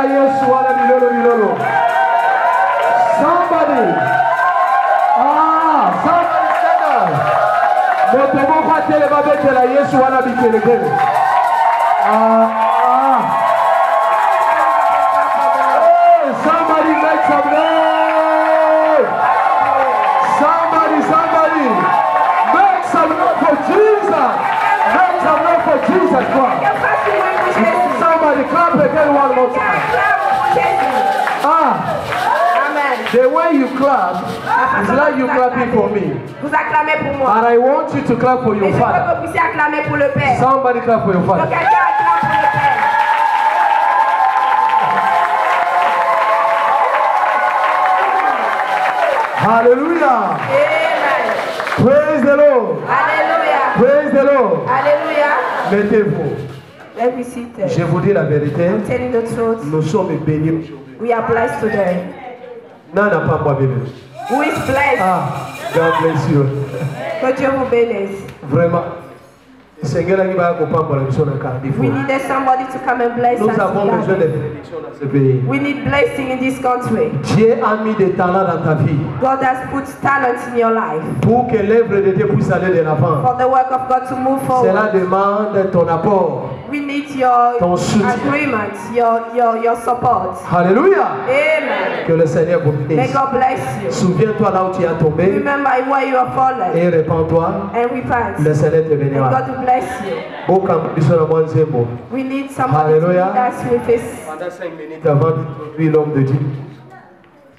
Yesu wana milolo milolo. Somebody. Somebody stand up. Motomo fatele babete la Yesu wana bikelegele. Somebody make some noise. Somebody make some noise for Jesus. Make some noise for Jesus Christ. Somebody clap again one more time. Amen. The way you clap is like you clapping for me. Vous acclamez pour moi. And I want you to clap for your Et je veux father. que vous puissiez acclamer pour le Père. Somebody clap for your Donc father. quelqu'un acclame pour le Père. Hallelujah. Amen. Praise the Lord. Alléluia. Praise the Lord. Alléluia. Mettez-vous. Let me sit there. Je vous dis la vérité. I'm telling the truth. Nous sommes bénis aujourd'hui. We are blessed today. Non, n'a pas moi béni. Who is blessed? God bless you. Que Dieu vous bénisse. Vraiment. Seigneur, qui va accompagner la mission de Cardiff. We needed somebody to come and bless Nous us. avons besoin de bénédictions dans ce pays. We need blessing in this country. Dieu a mis des talents dans ta vie God has put talent in your life pour que l'œuvre de Dieu puisse aller de l'avant. for the work of God to move Cela forward. demande ton apport. We need your Ton soutien. agreement, your support. Alléluia. Amen. Que le Seigneur vous May bénisse. God bless you. Souviens-toi là où tu as tombé Remember where you are fallen et répands-toi. and repent. Le Seigneur te And bénira. God will bless you. We need somebody Alléluia. to lead us with His. Pendant 5 minutes avant d'introduire l'homme de Dieu.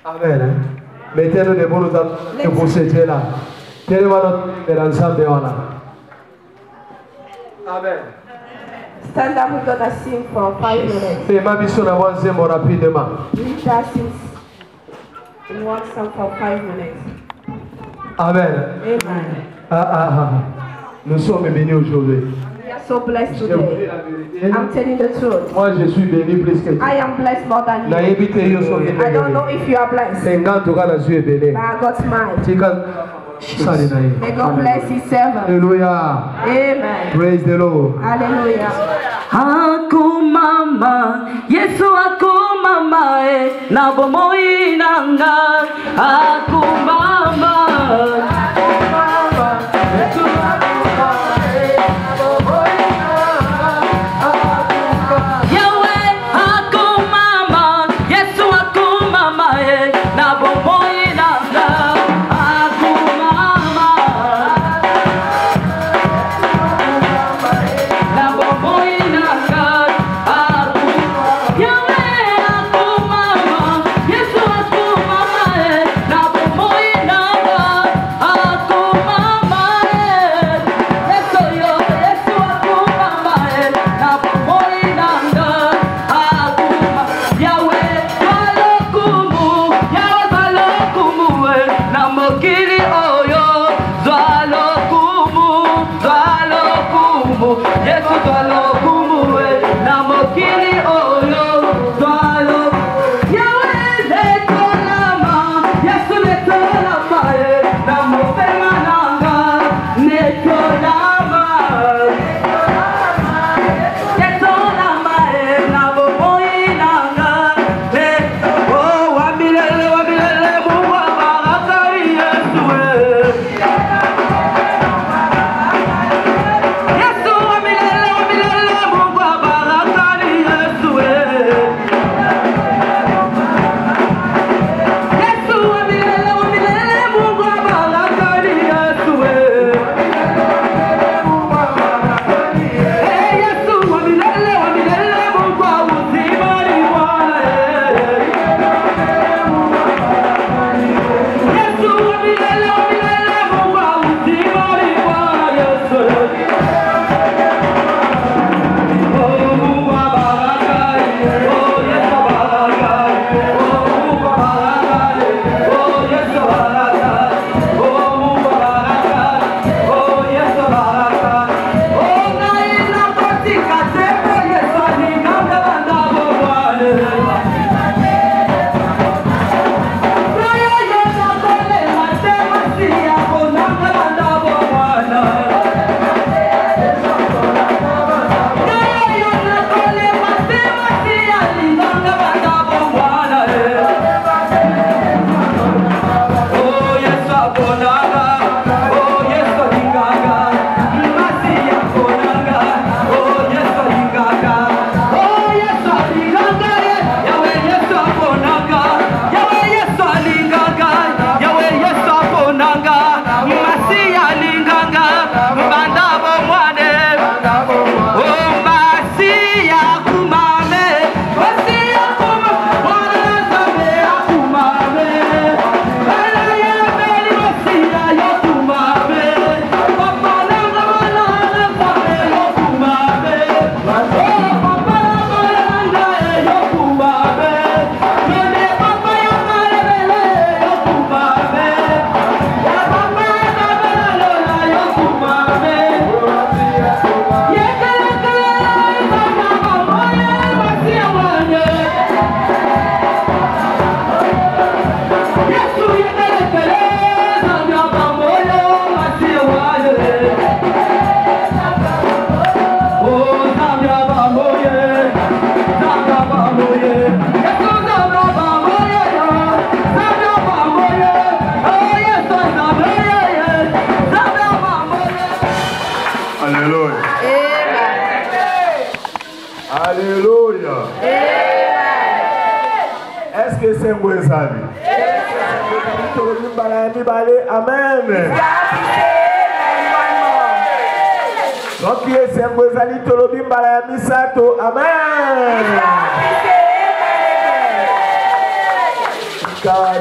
Amen. Hein? Mettez-nous debout, nous allons pour ce Dieu-là. Quel est notre ensemble de là? Amen. Stand up, we're gonna sing for 5 minutes. Et ma mission avance rapidement. Lead us in one song for 5 minutes. Amen. Amen. Nous sommes bénis aujourd'hui. We are so blessed Je vous dis today. la vérité. I'm telling the truth. Moi, je suis béni plus que toi. I am blessed more than you. Naïbité, yo so I don't know if you are blessed, C'est quand tu vas la suivre béni. but I got mine. Tu quand Sorry, Naïb. May God bless His servant. Alléluia. Amen. Praise the Lord. Hallelujah. Aku mama, Yesu aku mama na bomoi nanga. Aku mama, Yesu aku mama na bomoi nanga. Yahweh aku mama, Yesu aku mama na bomoi nanga. Aku mama, na bomoi nanga. Aku Yahweh aku mama, Yesu aku mama na bomoi nanga. soki esengo ezali tolobi mbala ya mibale amen soki esengo ezali tolobi mbala ya misato amen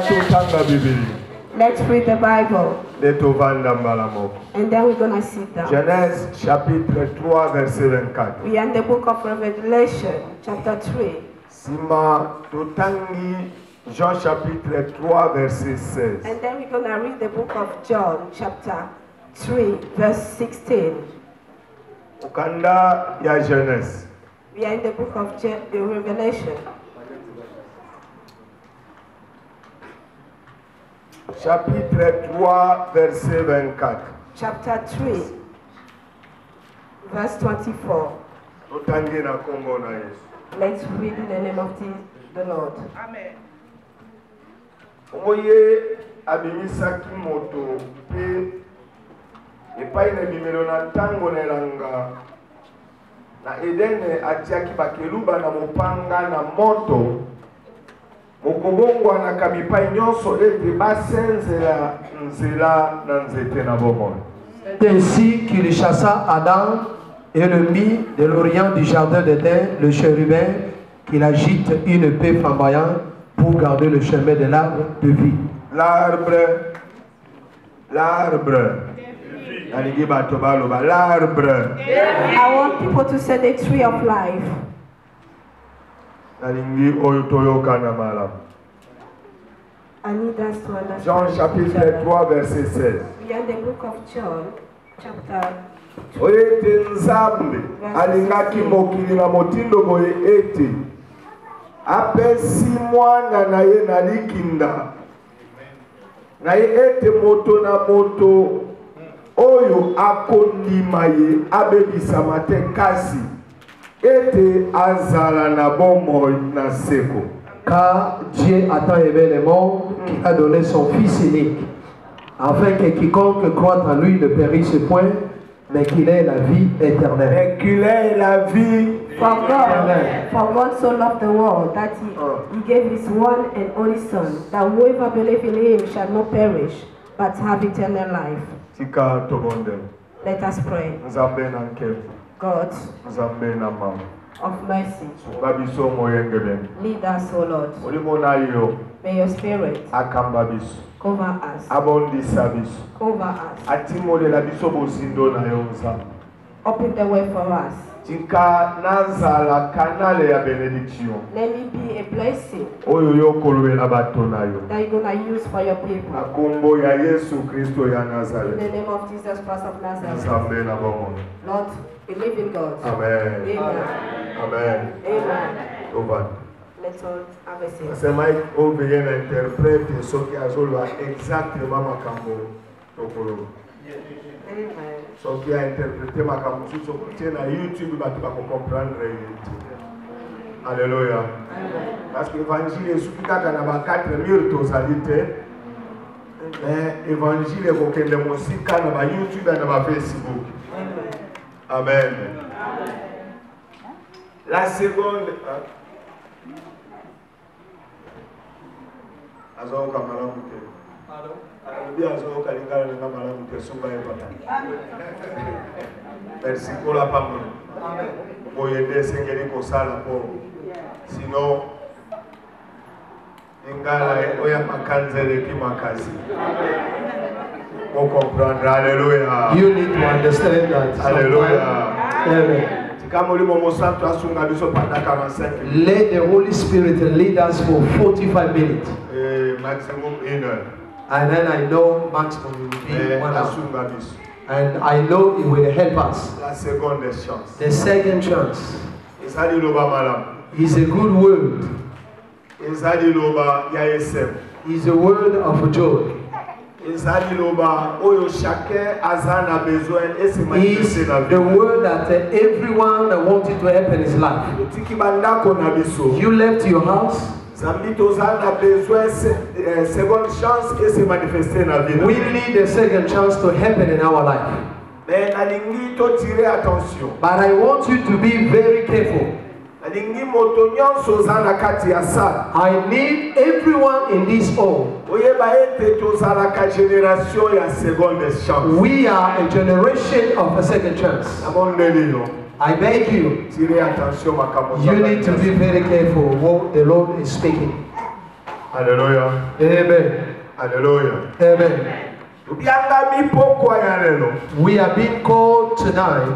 totanga bibili. Let's read the Bible. And then we're going to sit down. Genèse chapitre 3 verset 24. We are in the book of Revelation chapter 3. Sima totangi Jean chapitre 3 verset 16. And then we're going to read the book of John chapter 3 verse 16. Ukanda ya Genèse. We are in the book of the Revelation. Chapitre 3, verset 24. Chapter 3, verse 24. Let's read in the name of the Lord. Amen. Omoye abimisaki moto pe epai na bimelo na ntango na elanga na Edene atiaki bakeluba na mopanga na moto. C'est ainsi qu'il chassa Adam et le mit de l'orient du jardin d'Éden, le chérubin, qu'il agite une épée flamboyante pour garder le chemin de l'arbre de vie. L'arbre. I want people to say the tree of life. I need us to understand. Jean chapitre 3 verset 16. We are in the book of John chapter 2. Oyete nzambe alingaki mokili na motindo boye ete apesi mwana na ye na likinda na ye ete moto na moto oyo akondima ye abebisama te kasi ete azala na bomoi na seko. Car Dieu a tant aimé le monde qu'il a donné son Fils unique, afin que quiconque croit en lui ne périsse point, mais qu'il ait la vie éternelle. Mais qu'il ait la vie éternelle. For God so loved the world that he gave his one and only Son, that whoever believes in him shall not perish, but have eternal life. Tika tobonde. Let us pray. Nzambe na nkevu. God Nzambe na mama. Of mercy. Lead us, O Lord. May your spirit cover us. Cover us. Open the way for us. Let me be a blessing that you're going to use for your people. In the name of Jesus Christ of Nazareth. Lord, believe in God. Amen. Amen. Amen. Amen. Let's all have a seat. C'est Mike Oveyen interprète ce qui a joué exactement ma cambo. Amen. Ce qui a interprété ma cambo sur YouTube, tu vas comprendre. Alléluia. Parce que l'évangile est suffisant dans 4 murs totalité. Mais l'évangile est aucun de musique dans YouTube et dans Facebook. Amen. La seconde. Azoka malamute. Bien azoka lingala na malamute sumba yepata. Merci pour la parole. Pour aider Seigneur ko sala po. Sinon lingala oya makanzele ki makazi. Pour comprendre. Alléluia. You need to understand that. Alléluia. Amen. Let the Holy Spirit lead us for 45 minutes. Maximum 1 heure. And then I know maximum will be 1 hour. And I know it will help us. La seconde chance. The second chance is a good word. Is a word of joy. Is the word that everyone that wanted to happen in his life. You left your house. We need a second chance to happen in our life. But I want you to be very careful. alingi moto nyonso oza na kati ya sala. I need everyone in this hall. Oyeba ete tozalaka génération ya seconde chance. We are a generation of a second chance. Amondelelo. I beg you, Tirez attention makambo. you need to be very careful what the Lord is speaking. Alléluia. Amen. Alléluia. Amen. Tubianga mipokwa ya lelo. We are being called tonight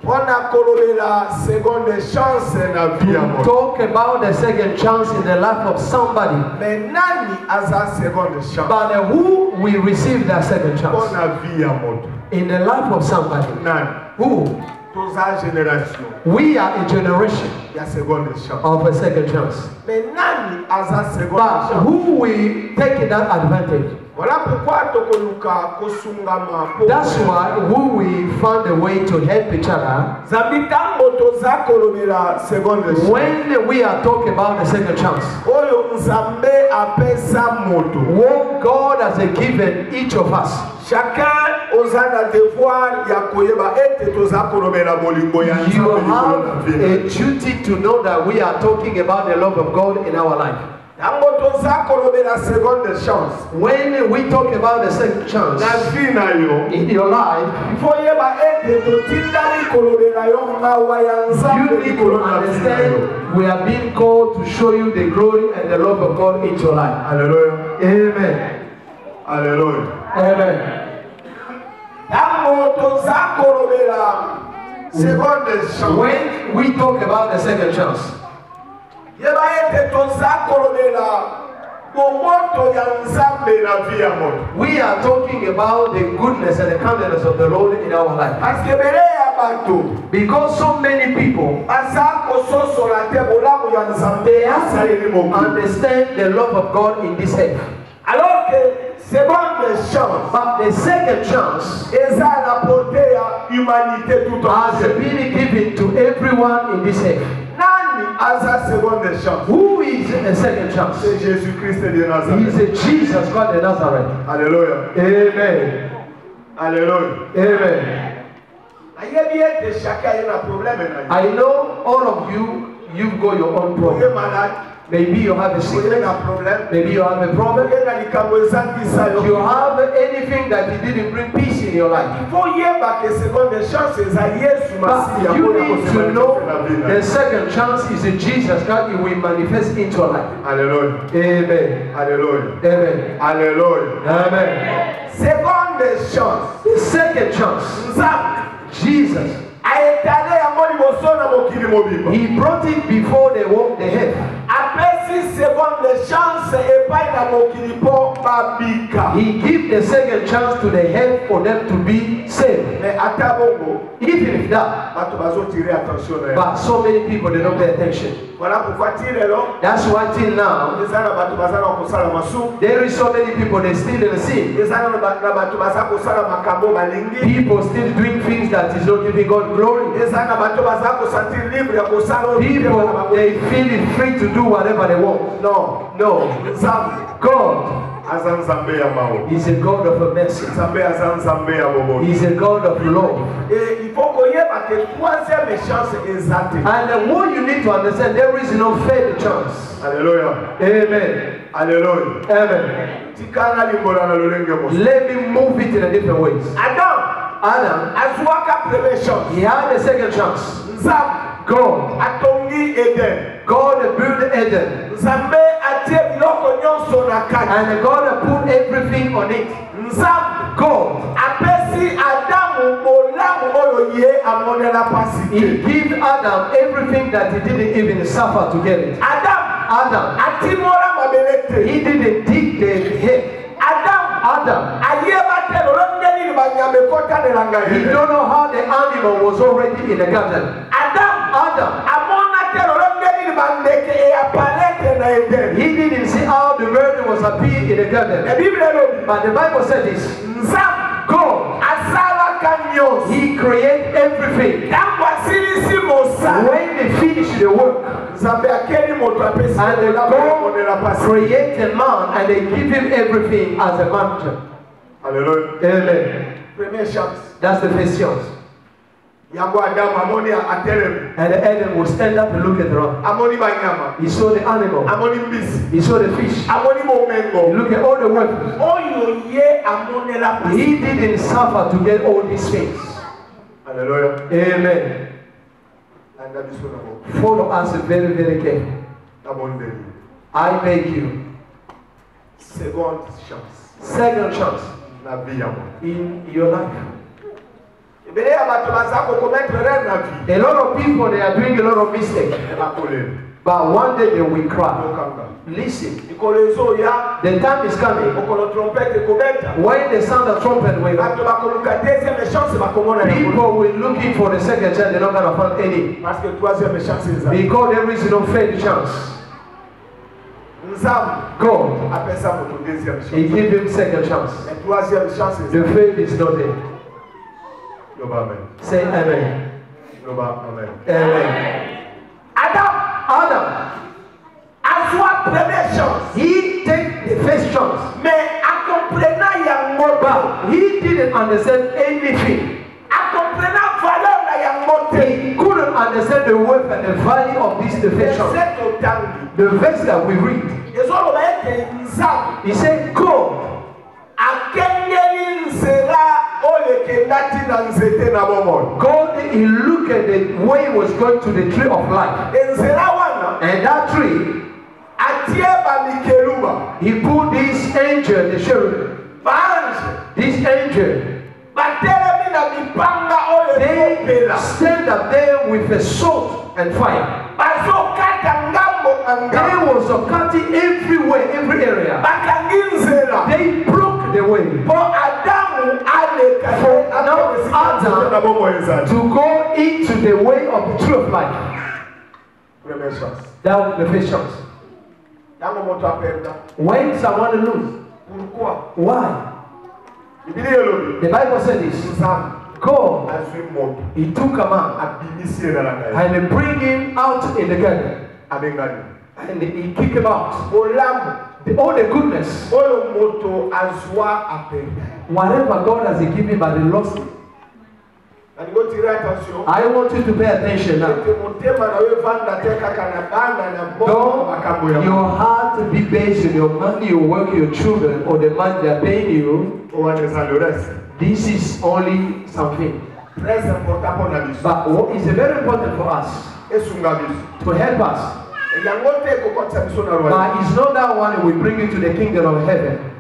Wana kolobela seconde chance na vie ya to moto. talk about the second chance in the life of somebody. Mais nani aza seconde chance? But who will receive that second chance Pona vie ya moto. in the life of somebody? Nani? Who? Toza génération We are a generation ya seconde chance. of a second chance. Mais nani aza seconde But chance? who will take that advantage? Voilà pourquoi tokoluka kosungama po. That's why we will find a way to help each other Zambi tango toza kolobela seconde chance. when we are talking about the second chance. Oyo Nzambe apesa moto. What God has given each of us. Chacun oza na devoir ya koyeba ete toza kolobela bolingo ya You Nzambe likolo na have vie. a duty to know that we are talking about the love of God in our life. Tango toza kolobela seconde chance. When we talk about the second chance Na vie na yo. in your life, Ifo yeba ete totindali kolobela yo mawa ya Nzambe you need to likolo na vie na yo. understand we are being called to show you the glory and the love of God in your life. Alléluia. Amen. Alléluia. Amen. Tango toza kolobela seconde chance. When we talk about the second chance, Yeba ete toza kolobela bomoto ya Nzambe na vie ya moto. we are talking about the goodness and the kindness of the Lord in our life. Parce que bele ya bato Because so many people, baza kososola te bolamu ya Nzambe asaleli mokili. understand the love of God in this earth. Alors que seconde chance But the second chance eza na portée ya humanité tout has entière. been given to everyone in this earth. Nani aza seconde chance? Who is a second chance? C'est Jésus-Christ de He is Nazareth. a Jesus Christ of Nazareth. Alléluia. Amen. Alléluia. Amen. Ayebi ete chacun a un problème na yo. I know all of you, you've got your own Oye problem. malade, Maybe you have a oye sickness. na problème. Maybe you have a problem. Oye na likambo ezangisa yo. You have anything that it didn't bring peace in your life. Il faut yeba que seconde chance eza Yesu Masiya But you mpona need to kosemanifeste know na vie na the yo. second chance is in Jesus God. It will manifest into your life. Alléluia. Amen. Alléluia. Amen. Alléluia. Amen. Seconde chance. The second chance, Nzambe Jesus, aetale yango liboso na mokili mobimba. He brought it before they walked the earth. Apesi seconde chance epai na mokili mpo babika. He gave the second chance to the earth for them to be saved. Mais ata bongo, Even if that, bato bazotire attention na ye. but so many people they don't pay attention. Voilà pourquoi ti lelo That's why till now eza na bato baza na kosala masumu. there is so many people they still in the sin. Eza na bato baza kosala makambo balingi. People still doing things that is not giving God glory. Eza na bato baza kosentir libre ya kosala oyo te bana People bango. they feel free to do whatever they want. Non, No, Nzambe God aza Nzambe ya mawa. is a God of mercy. Nzambe aza Nzambe ya boboto. He is a God of love. Et il faut koyeba que troisième chance eza te. And what you need to understand, there is no third chance. Alléluia. Amen. Alléluia. Amen. Tikana limbola na lolenge mosu. Let me move it in a different ways. Adam Adam, azwaka première chance. he had a second chance. Nzambe God, atongi Eden. God built Eden. Nzambe atie biloko nyonso na kati. And God put everything on it. Nzambe God, apesi Adamu bolamu oyo ye amonela pasi He te. gave Adam everything that he didn't even suffer to get it. Adam, Atimola mabele te. he didn't dig the head. Adam, Ayeba te lolongeli banyame kota de langa he ye. don't know how the animal was already in the garden. Adam, Amona te lolongeli bandeke e apalete na Eden. he didn't see how the bird was appearing in the E garden. Bible lobi. But the Bible said this, Nzambe God, asala kanyosi. He created everything. Tango asilisi mosala. When they finished the work, Nzambe akeli moto apesi and they bolamu amonela God pasi. created man and they give him everything as a mantle. Alléluia. Amen. Première chance. That's the first chance. yango Adam amoni atelemi. And Adam would stand up and look at the rock. Amoni banyama. He saw the animal. Amoni mbisi. He saw the fish. Amoni He momengo. looked at all the weapons. Oyo ye amone la pasi. He didn't suffer to get all these things. Hallelujah. Amen. Anda biso na mo. Follow us very, very carefully. Abondeli. I beg you. Second chance. Second chance Na vie ya mo. in your life. Ebele ya bato bazako commettre erreur na vie. A lot of people, they are doing a lot of mistakes. Eba kolele. But one day they will cry. Okanga. Listen, Ikolo ezo ya. the time is coming Okolo trompette ekobeta. when the sound of trumpet will. Bato bakoluka deuxième chance bakomona yango. People will looking for the second chance, they're not going to find any. Parce que troisième chance eza. Because there is no third chance. Nzambe God, apesa moto deuxième chance. He give him second chance. Et troisième chance The eza. faith is not there. Loba amen. Say amen. Loba amen. Amen. Adam Adam, azwa première chance. he take the first chance, Mais comprenant yango but he didn't understand anything. comprenant valeur na yango te. He couldn't understand the worth and the value of this the first chance. Verset totangi. The verse that we read, Ezoloba ete Nzambe he said, God akengeli nzela oyo ekendaki na nzete na bomoi. God, he looked at the way he was going to the tree of life. Enzela wana And that tree, atie bamikeluba he put this angel, the cherubim, baange this angel, batelemi na mipanga oyo they ekopela stand up there with a sword and fire. bazokata ngambo na There ngambo was a cutting everywhere, every area. bakangi nzela They broke the way mpo Adamu aleka For now, nzete na bomoi ezali. to go into the way of the tree of life. Première chance. That was the first chance. Ntango moto aperda. When someone lose, Pourquoi? why? Biblia elobi. The Bible said this. Nzambe God, azwi moto he took a man abimisi ye na ngai. and bring him out in the garden. Abengani. And he kicked him out. Bolamu All the goodness, oyo moto azwa aperda. whatever God has given by the lost. Nalingo tire attention. I want you to pay attention now. Ete motema na we vanda te kaka na bana na bongo makambo Don't ya your heart to be based on your money, your work, your children, or the money they are paying you. owaneza le reste. This is only something. Très important pour la biso. But what is very important for us Esunga biso. to help us. Yango te kokotisa biso na roi. But it's not that one that will bring you to the kingdom of heaven.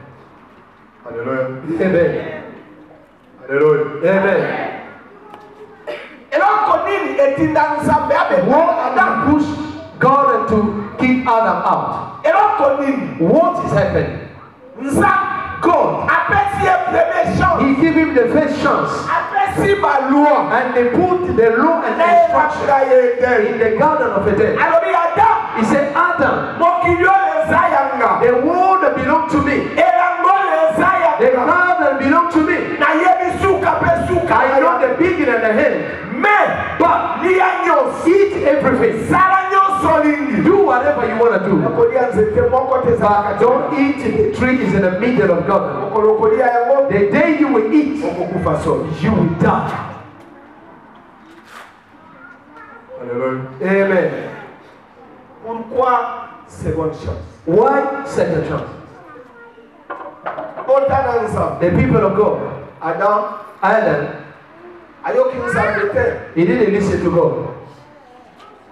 Hallelujah. Amen. Hallelujah. Amen. Eloko nini etinda Nzambe abe What Adam. that push God to keep Adam out? Eloko nini What is happening? Nzambe God, apesi ye première chance. he gave him the first chance. Apesi ba loi. And they put the law and Na instruction ye in the garden of Eden. alobi Adam. He said, Adam, Mokili oyo eza yanga. the world that belongs to me, Elango oyo eza the yanga. ground that belongs to me, Nayebi suka pe suka. I know the beginning and the end. Mais But lia nyonso. eat everything. Sala nyonso lingi. Do whatever you want to do. Okolia nzete moko te ezalaka But te. don't eat the tree is in the middle of God. Mokolo okolia yango. The day you will eat, Okokufa solo. you will die. Hallelujah. Amen. Pourquoi seconde chance? Why second chance? Otana Nzambe. The people of God, Adam Adam, ayoki Nzambe te. he didn't listen to God.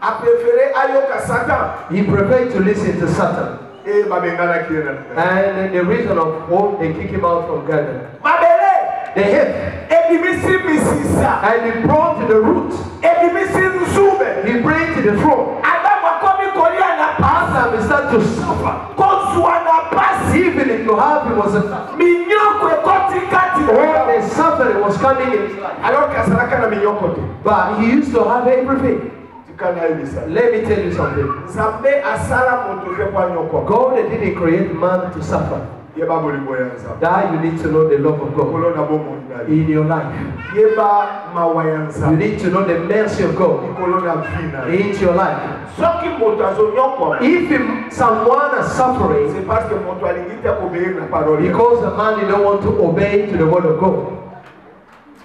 A préféré ayoka Satan. He preferred to listen to Satan. Et babengana ki ena. And the reason of why they kick him out from garden. Mabele. They hit Ebimisi misisa. and he brought to the root. Ebimisi nzube. He brought to the throne. Adam akomi kolia na pasa. Adam started to suffer. Kozwa na pasi. Even if you have, he was a Minyoko ekoti kati. all the suffering was coming in his life. Alors kasalaka na minyoko te. But he used to have everything. Tikana ebisa. Let me tell you something. Nzambe asala moto ke kwa nyoko. God didn't create man to suffer. Yeba bolingo ya Nzambe. That you need to know the love of God Kolo na bomo ndali. in your life. Yeba mawa ya You Nzambe. need to know the mercy of God Kolo na vina. into your life. Soki moto azonyoko. If someone is suffering C'est parce que moto alingi te kobeye na parole. because the man did not want to obey to the word of God,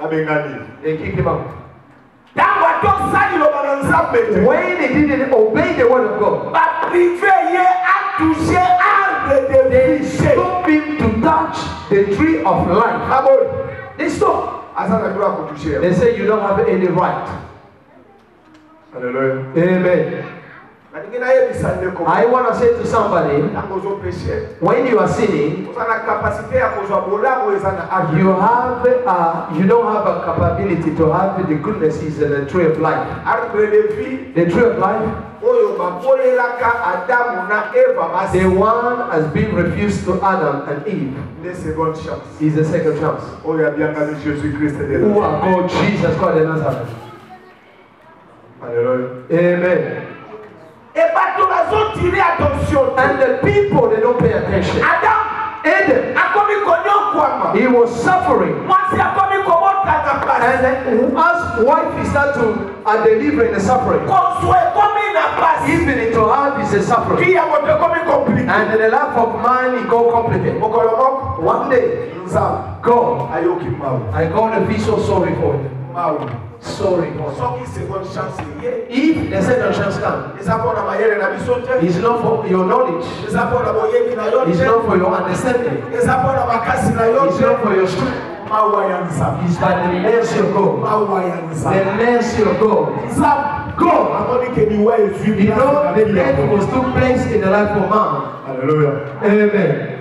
Abengani. they kick him out. atosali loba na nzambe te. When he didn't obey the word of God, Ba privé ye a touché arbre de they vie. stopped him to touch the tree of life. Abon. They stopped. Asa na droit ko toucher. They say you don't have any right. Alléluia. Amen. I want to say to somebody, when you are sinning, you don't have a capability to have the goodnesses and the tree of life. The tree of life, the one has been refused to Adam and Eve, is the second chance. Who are called Jesus Christ de Nazareth. Amen. And the people, they don't pay attention. Adam, he was suffering. And then as wife is start to delivering the suffering, even into her is a suffering. And the life of man, it go complicated. One day, God, I God to be so sorry for it. Sorry, God. If the second chance comes, it's not for your knowledge, it's not for your understanding, it's not for your strength. It's by the mercy of God. The mercy of God. God, you know the death was took place in the life of man. Hallelujah. Amen.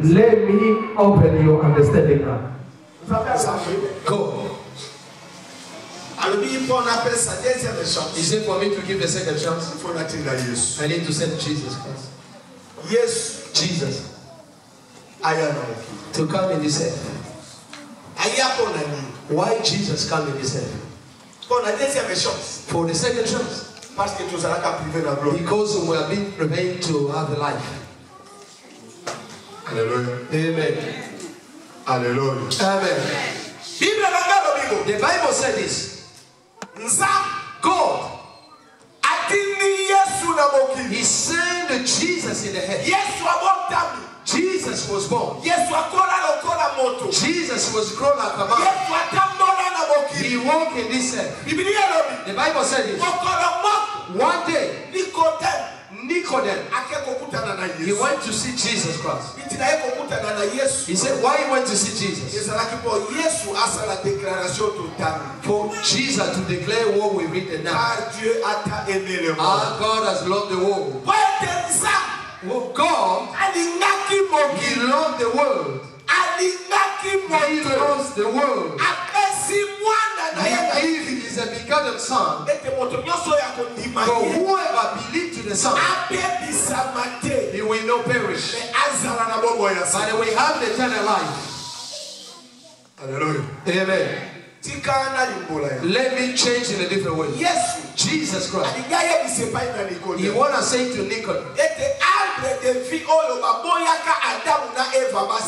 Let me open your understanding now. Go. He said for me to give the second chance, I need to send Jesus Christ. Yes, Jesus. To To come in this earth. Why Jesus come in this earth? For the second chance. Because we have been prepared to have a life. Hallelujah. Amen. Hallelujah. Amen. The Bible said this. God, He sent Jesus in the head. Jesus was born. Jesus was grown like a man. He walked in this earth. The Bible said this. One day, Nicodemus, he went to see Jesus Christ. He said, why he went to see Jesus? For Jesus to declare what we read now. Our God has loved the world. Well, God, He loved the world. He loves the world. He gave His begotten Son. For whoever believes to the Son, he will not perish, but he will have the eternal life. Hallelujah. Amen. Let me change in a different way. Yes, Jesus Christ. He want to say to Nicodemus,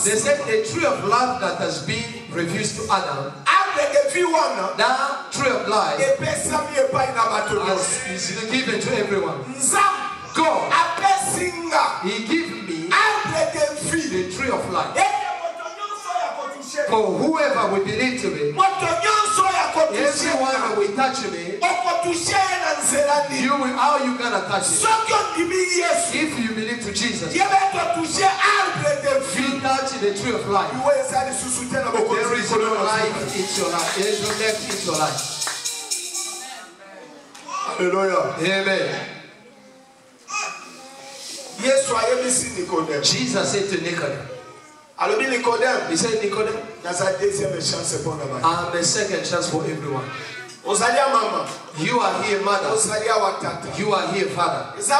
they said the tree of life that has been refused to Adam, that tree of life is given to everyone. God, He gave me the tree of life. For whoever will believe to me, everyone that will touch me, how you gonna touch it? If you believe to Jesus, you touch the tree of life. There is no life in your life. There is no death in your life. Hallelujah. Amen. Jesus said to Nicodemus, he said, Nicodemus, I'm a second chance for everyone. You are here, mother. You are here, father. It's good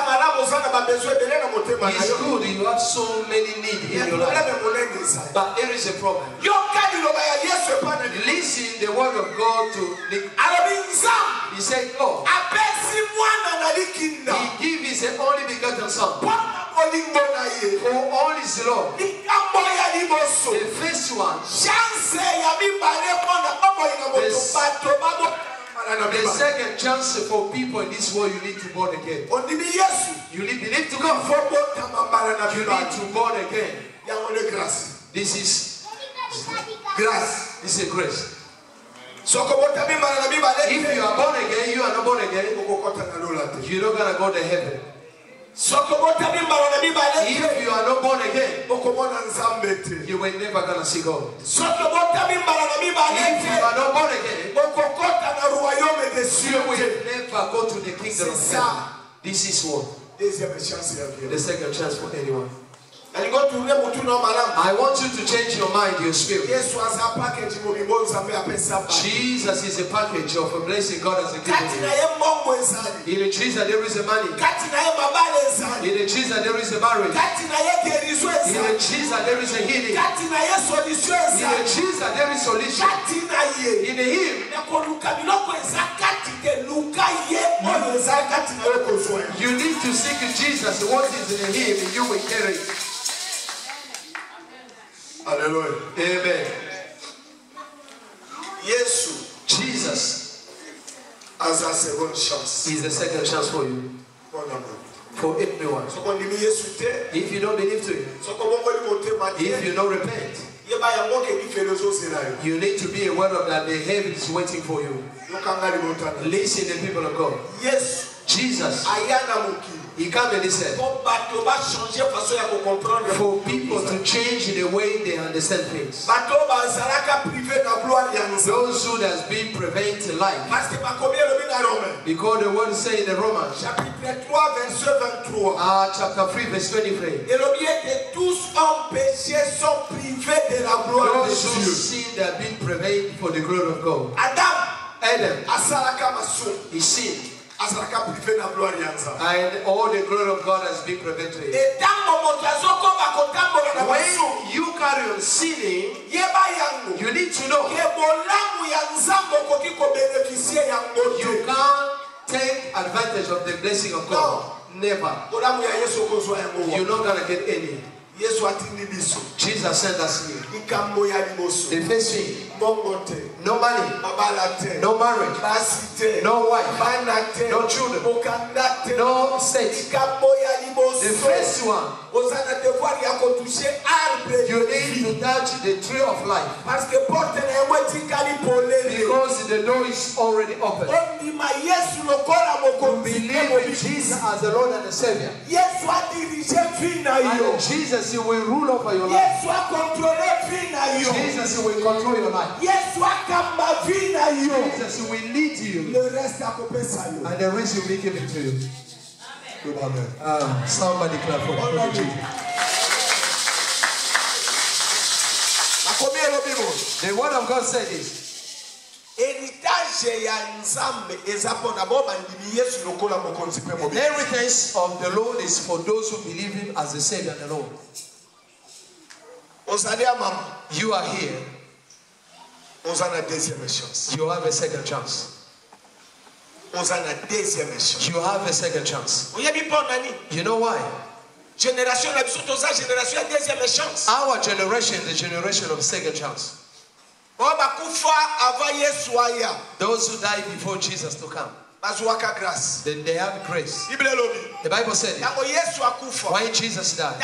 you have so many needs in your life. But there is a problem. Listen the word of God to Nicodemus. He said, oh, He gave His only begotten Son. For all His love. The first one. The second chance for people in this world, you need to born again. You need believe to God. You need to born again. This is grace. This is grace. If you are born again, you are not born again, you're not going to go to heaven. If you are not born again, you will never going to see God. If you are not born again, you will never go to the kingdom of heaven. This is what? The second chance for anyone. I want you to change your mind, your spirit. Jesus is a package of a blessing God has given you. In Jesus there is a money. In Jesus there is a marriage. In Jesus there is a healing. In Jesus there is solution. In Him you need to seek Jesus. What is in Him you will carry. Hallelujah. Amen. Jesus has a second chance. He's the second chance for you. For everyone. If you don't believe to Him, if you don't repent, you need to be aware of that the heaven is waiting for you. Listen, the people of God. Jesus, He came and He said, for people to change the way they understand things. Those who has been prevented life. Because the word says in the Romans, chapter 3 verse 23. Those who sin have been prevented for the glory of God. Adam, he sinned. And all the glory of God has been prevented. When you carry on sinning, you need to know you can't take advantage of the blessing of God. Never. You're not going to get any. Jesus sent us here. The first thing, no money, no marriage, no wife, no children, no sex. The first one, you need to touch the tree of life. Because the door is already open. Believe in Jesus as the Lord and the Savior. And Jesus, He will rule over your life. Jesus, He will control your life. Jesus, He will lead you. And the rest will be given to you. Amen. Somebody clap for Jesus. The word of God said this. The inheritance of the Lord is for those who believe Him as the Savior and the Lord. You are here. You have a second chance. You have a second chance. You know why? Our generation is the generation of second chance. Those who died before Jesus to come, they have grace. The Bible said it. When Jesus died,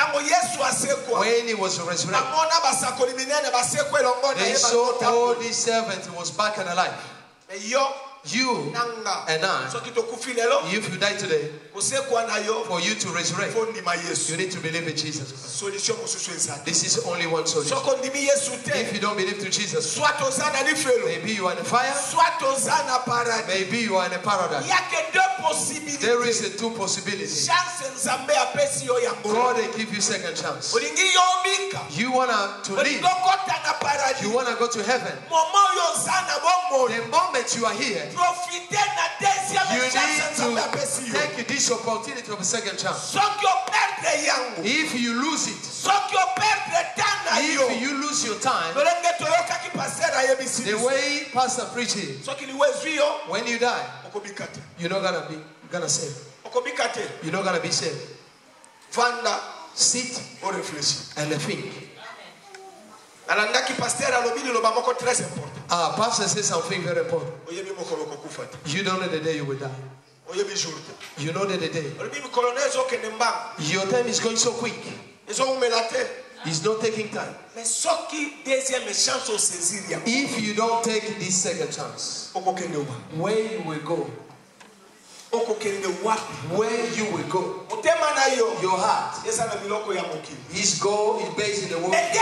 when He was resurrected, they saw all these servants was back and alive. You and I, if you die today, for you to resurrect, you need to believe in Jesus. This is only one solution. If you don't believe to Jesus, maybe you are in the fire, maybe you are in a paradise. There is a two possibilities. God will give you second chance. You want to live, you want to go to heaven. The moment you are here, you need to take this opportunity of a second chance. If you lose it, if you lose your time, the way Pastor preaches, when you die, you're not gonna save. You're not gonna be saved. Sit and think. Pastor says something very important. You don't know the day you will die. You know that the day. Your time is going so quick. He's not taking time. Mais ce qui deuxième chance au saisir, If you don't take this second chance, where you will go, where you will go, your heart, his goal is based in the world. But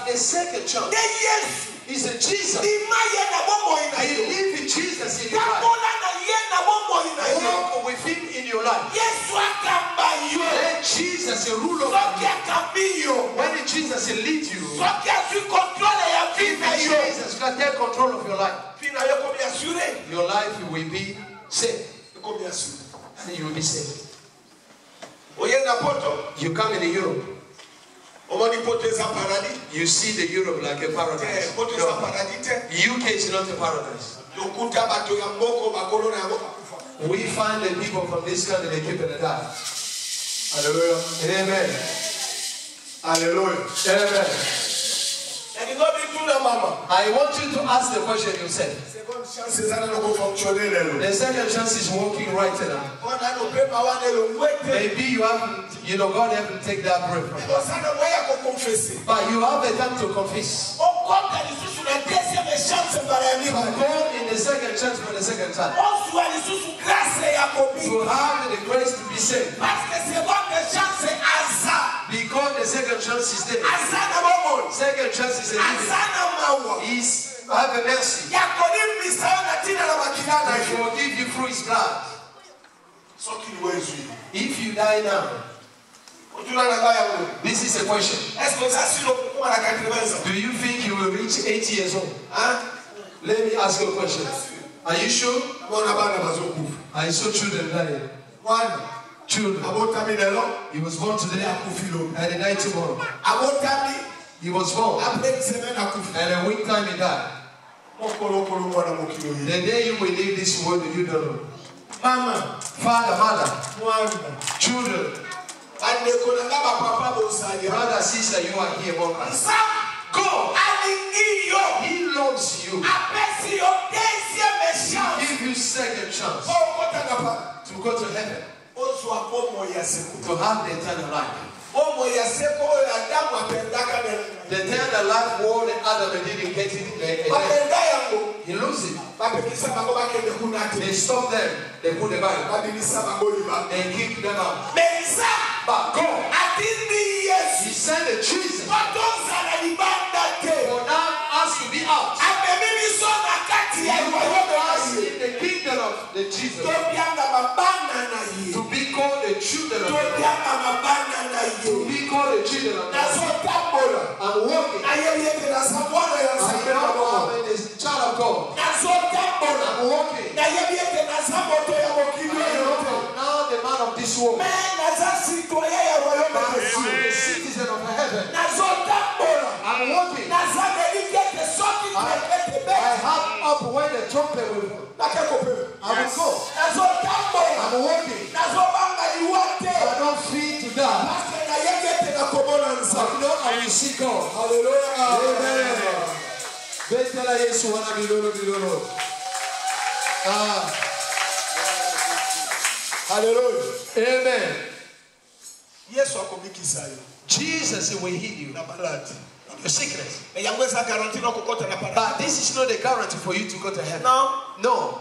the second chance is a Jesus. Believe in Jesus in your life. Walk with him in your life. Let Jesus rule over you. When Jesus leads you, Jesus can take control of your life. Your life will be safe. You will be safe. You come in Europe. You see the Europe like a paradise. No. UK is not a paradise. We find the people from this country, they keep in the dark. Hallelujah. Amen. Hallelujah. Amen. I want you to ask the question yourself. The second chance is walking right now. Maybe you haven't, God haven't taken that breath from you. But you have a time to confess. To go in the second chance for the second time. To have the grace to be saved. Because the second chance is there. Second chance is a is have a mercy. He forgive you through his blood. If you die now, this is a question. Do you think you will reach 80 years old? Let me ask you a question. Are you sure? I saw children dying. Children. He was born today and in 90 tomorrow. He was born and a week time he died. The day you will leave this world, you don't know. Mama, father, mother, children, brother, sister, you are here among us. Go. He loves you. He gives you second chance to go to heaven, to have the eternal life. The eternal life world Adam didn't get it. He loses it. They stop them. They put the Bible. They kick them out. But God, he sent the Jesus for now us to be out. You want us in the kingdom of the Jesus to be called the children of God. To be called the children of God. I'm walking. I'm a child of God. I'm walking. Now the man of this world. I'm a citizen of heaven. I'm walking. I have up when the trumpet will. I will go. I'm walking. I don't feel to die. I know I will see God. Hallelujah. Hallelujah. Amen. Jesus will heal you. Your sickness. But this is not a guarantee for you to go to heaven. No.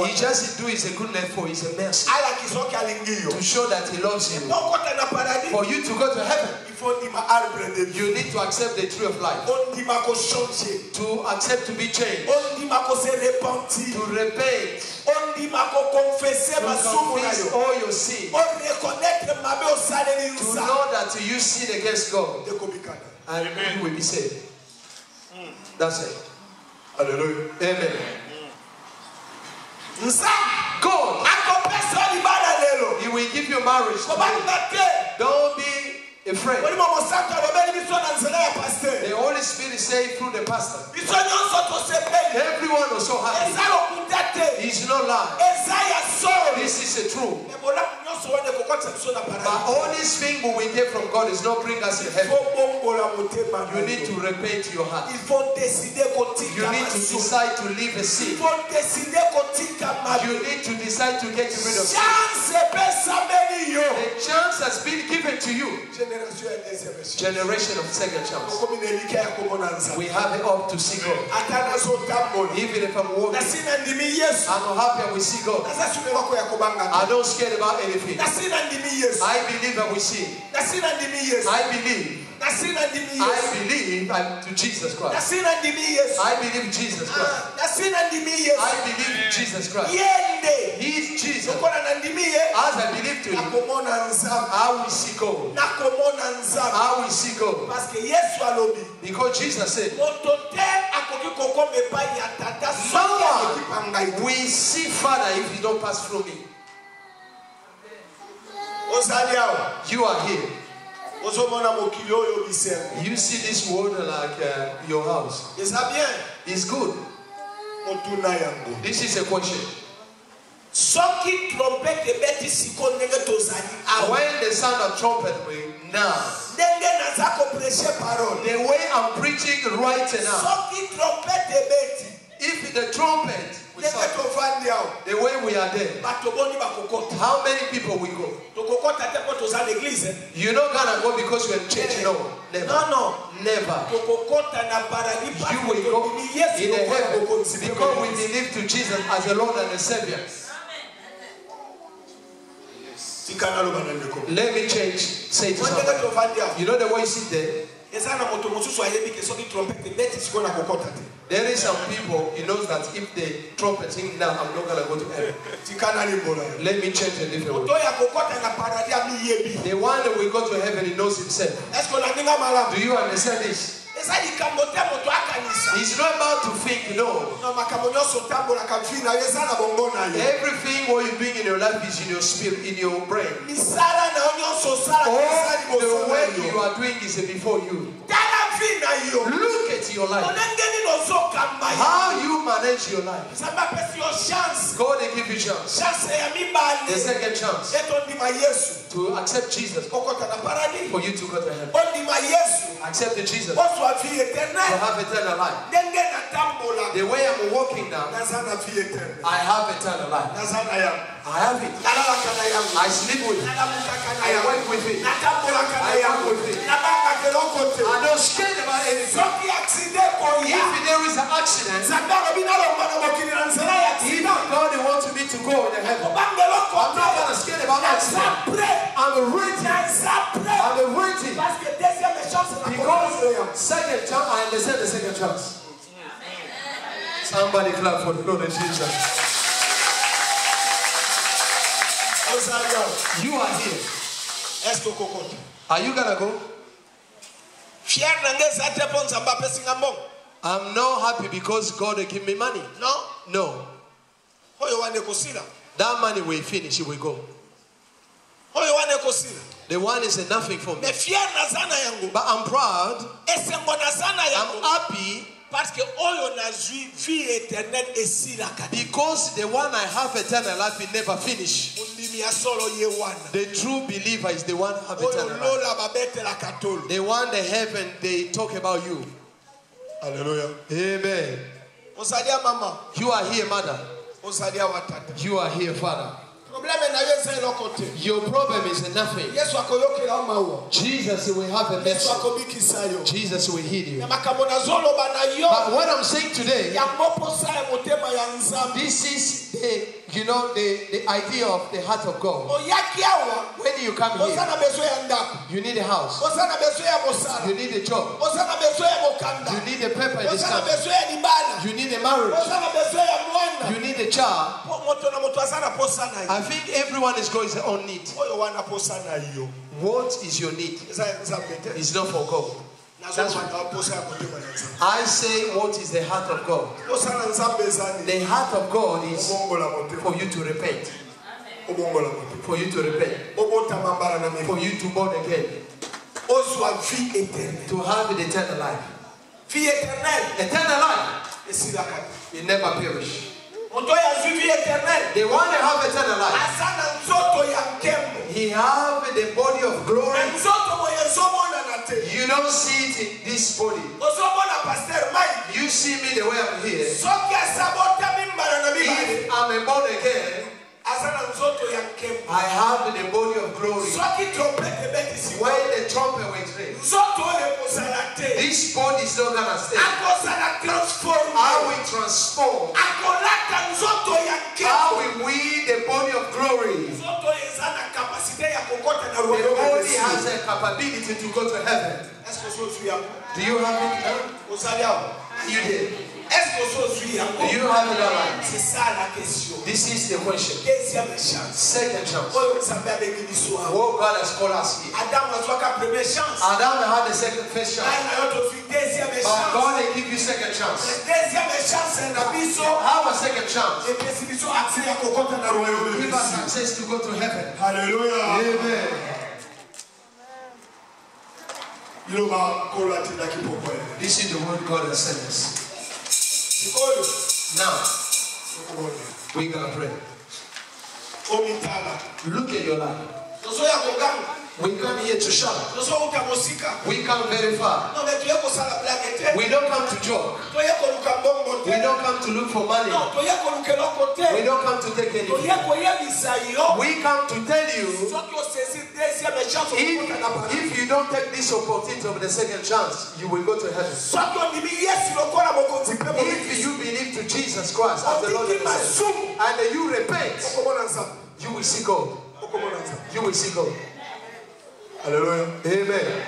He just do is a goodness for his mercy. To show that he loves you. For you to go to heaven, you need to accept the tree of life. To accept to be changed. To repent. To confess all your sins. To know that you sin against God. And you will be saved. That's it. Hallelujah. Amen. God, he will give you marriage today. Don't be afraid. The Holy Spirit says through the pastor. Everyone was so happy. He's not lying. This is the truth. But all these things we will get from God is not bring us in heaven. You need to repent your heart. You need to decide to leave a sin. You need to decide to get rid of sin. The chance has been given to to you. Génération ya deuxième chance. Generation of second chance. Okomi nelika ya komona nzambe. We have it up to see God. Ata nazotambola. Even if I'm walking, Nasina ndimi Yesu. I'm happy I will see God. Nasasubirako ya kobanga. I don't scared about anything. Nasina ndimi Yesu. I believe I will see. Nasina ndimi Yesu. I believe. Nasina ndimi Yesu. I believe I'm to Jesus Christ. Nasina ndimi Yesu. I believe Jesus Christ. Nasina ndimi Yesu. I believe Jesus Christ. Yende. He is Jesus. Okona na ndimi ye. As I believe to him, Nakomona nzambe. I will see God. Nakomona nzambe. I will see God. Parce que Yesu alobi. Because Jesus said, Moto te akoki kokoma epai ya tata soki akoki ngai. we see Father if you don't pass through me. Ozali awa. You are here. Ozomona mokili oyo bisembe. You see this world like your house. Eza bien. It's good. Motuna yango. This is a question. Soki trompette ebeti siko ndenge tozali awa. When the sound of trumpet will now, Ndenge naza ko prêcher parole. the way I'm preaching right now, Soki trompette ebeti. if the trumpet will Ndenge sound, tovandi awa. the way we are there, Bato boni bakokota. how many people will go? Tokokota te po toza l'église. You're not gonna go because you're in church. No, never. Non. Never. Tokokota na paradis parce You que will go tokimi Yesu in the lokola heaven bokonzi. because we believe to Jesus as the Lord and the Savior. Tikana loba na ndeko. Let me change. Say to Ndenge somebody. tovandi awa. You know the way you sit there? Eza na moto mosusu ayebi ke soki trompette ebeti siko na kokota te. There is some people, he knows that if the trumpet sing now, I'm not gonna go to heaven. Tikana limbola. Let me change a different way. Moto ya kokota na paradis ami yebi. The one that will go to heaven, he knows himself. Est-ce que la ninga malamu? Do you understand this? Eza likambo te moto akanisa. He's not about to think, no. Na makambo nyonso tambola kamfina eza na bongo na ye. Everything what you're doing in your life is in your spirit, in your brain. Misala na nyonso sala eza All the liboso na work yo. you are doing is before you. Tala mfina yo. Look at your life. Onengeni nozokamba yo. How you manage your life. Samba pesi yo chance. God will give you chance. Chance ya mibale. The second chance Eto ndima Yesu. to accept Jesus Kokota na paradis. for you to go to heaven. Ondima Yesu. Accept the Jesus to Oswa vie éternelle. have eternal life. Ndenge na tambola. The way I'm walking now, Naza na vie éternelle. I have eternal life. Naza na yangu. I have it. Nalala kana yangu. I sleep with it. Nalamuka kana I yangu. work with it. Natambola kana I yangu. work with it. Nabanga keloko te. I'm not scared about anything. Soki accident koya. If there is an accident, Zambaro binalomba na mokili na nzela ya if accident. God wants me to go in heaven, Bangeloko I'm not te. gonna scared about accident. Naza prêt. I'm ready. Naza prêt. I'm ready. Parce que deuxième chance na Because second chance, I understand the second chance. Somebody clap for the Lord of Jesus. You are here. Est-ce que kokota? Are you gonna go? Fier nangeza te ponza mbape singambo. I'm not happy because God will give me money. No? No. Hoyo wane kosila. That money will finish, it will go. Hoyo wane kosila. The one is nothing for me. Me fier na sana yangu. But I'm proud. Esengo na sana yangu. I'm happy Parce que oyo na zui vie éternelle esila kati. because the one I have eternal life will never finish. Undimi ya solo ye wana. The true believer is the one who have Oyo eternal life. lola babete la katolo. The one the heaven they talk about you. Hallelujah. Amen. Osadia mama. You are here, mother. Osadia watata. You are here, father. Problème na yo eza eloko te. Your problem is nothing. Yesu akoyokela mawa. Jesus will have a Yesu message. akobikisa yo. Jesus will heal you. Na makambo na zoloba na yo. But what I'm saying today, Ya moposa ya motema ya nzambe. this is the idea of the heart of God. Oyaki awa. When you come Oza here, na besoin ya ndako. you need a house. Oza na besoin ya mosala. You need a job. Oza na besoin ya mokanda. You need a paper in this Oza na country. besoin ya libala. You need a marriage. Oza na besoin ya mwana. You need a child. Po moto na moto aza na posa na yo. I think everyone is going their own need. Oyo wana posa na yo. What is your need? Eza ya nzambe te. It's not for God. Nazo wana posa ya motema ya nzambe. I say what is the heart of God. Posa na nzambe eza ni. The heart of God is Obongola motema. for you to repent. Obongola motema. For you to repent. Obota mambara na For mimi. you to born again. Ozwa vie éternelle. To have the eternal life. Vie éternelle. Eternal life. Esila kati. It never perish. Moto ya zwi vie éternelle. The one that have eternal life. Asa na nzoto ya nkembo. He have the body of glory. Na nzoto moye zomona na te. You don't see it in this body. Ozomona pasteur Mike. You see me the way I'm here. Soki asabota mimbara na mibale. If I'm a born again, Asa na nzoto ya nkembo. I have the body of glory. Soki trompete beti si This body is not gonna stay. akozala transforme How we transform. akolata nzoto ya How nkembo we the body of glory. nzoto eza na kapasite ya kokota na The royaume body has a capability to go to heaven. est-ce que ozozwi yango Do you have it now? ozali awa You did. est-ce que ozozwi yango Do you have it now? c'est ça la question This is the question. deuxième chance Second chance. oyo nzambe abengi biso awa What God has called us here. adamu azwaka première chance Adam had the first ngai chance. na yo tozwi deuxième But chance God will give you second chance. deuxième chance na biso Have a second chance. epesi biso accès ya kokota na royaume Give us access to go to heaven. Hallelujah. Amen. Iloba kola tindaki pokoe. This is the word God has sent us. Sikoyo. Now, Okubone. we're going to pray. Omitala. Look at your life. Tozo ya koganga. We come here to shout. Tozo utamosika. We come very far. No, mais tuye kosala blague te. We don't come to joke. Toye koluka mbongo te. We don't come to look for money. No, toye koluka eloko te. We don't come to take Toye anything. koyebisa yo. We come to tell you, Soki osesi deuxième chance okokota na paradis. if you don't take this opportunity of the second chance, you will go to heaven. Soki ondimi Yesu lokola mokonzi pe If you believe to Jesus Christ as the Lord and Savior, and you repent, okomona nzambe. you will see God. Okomona nzambe. You will see God. Hallelujah. Amen.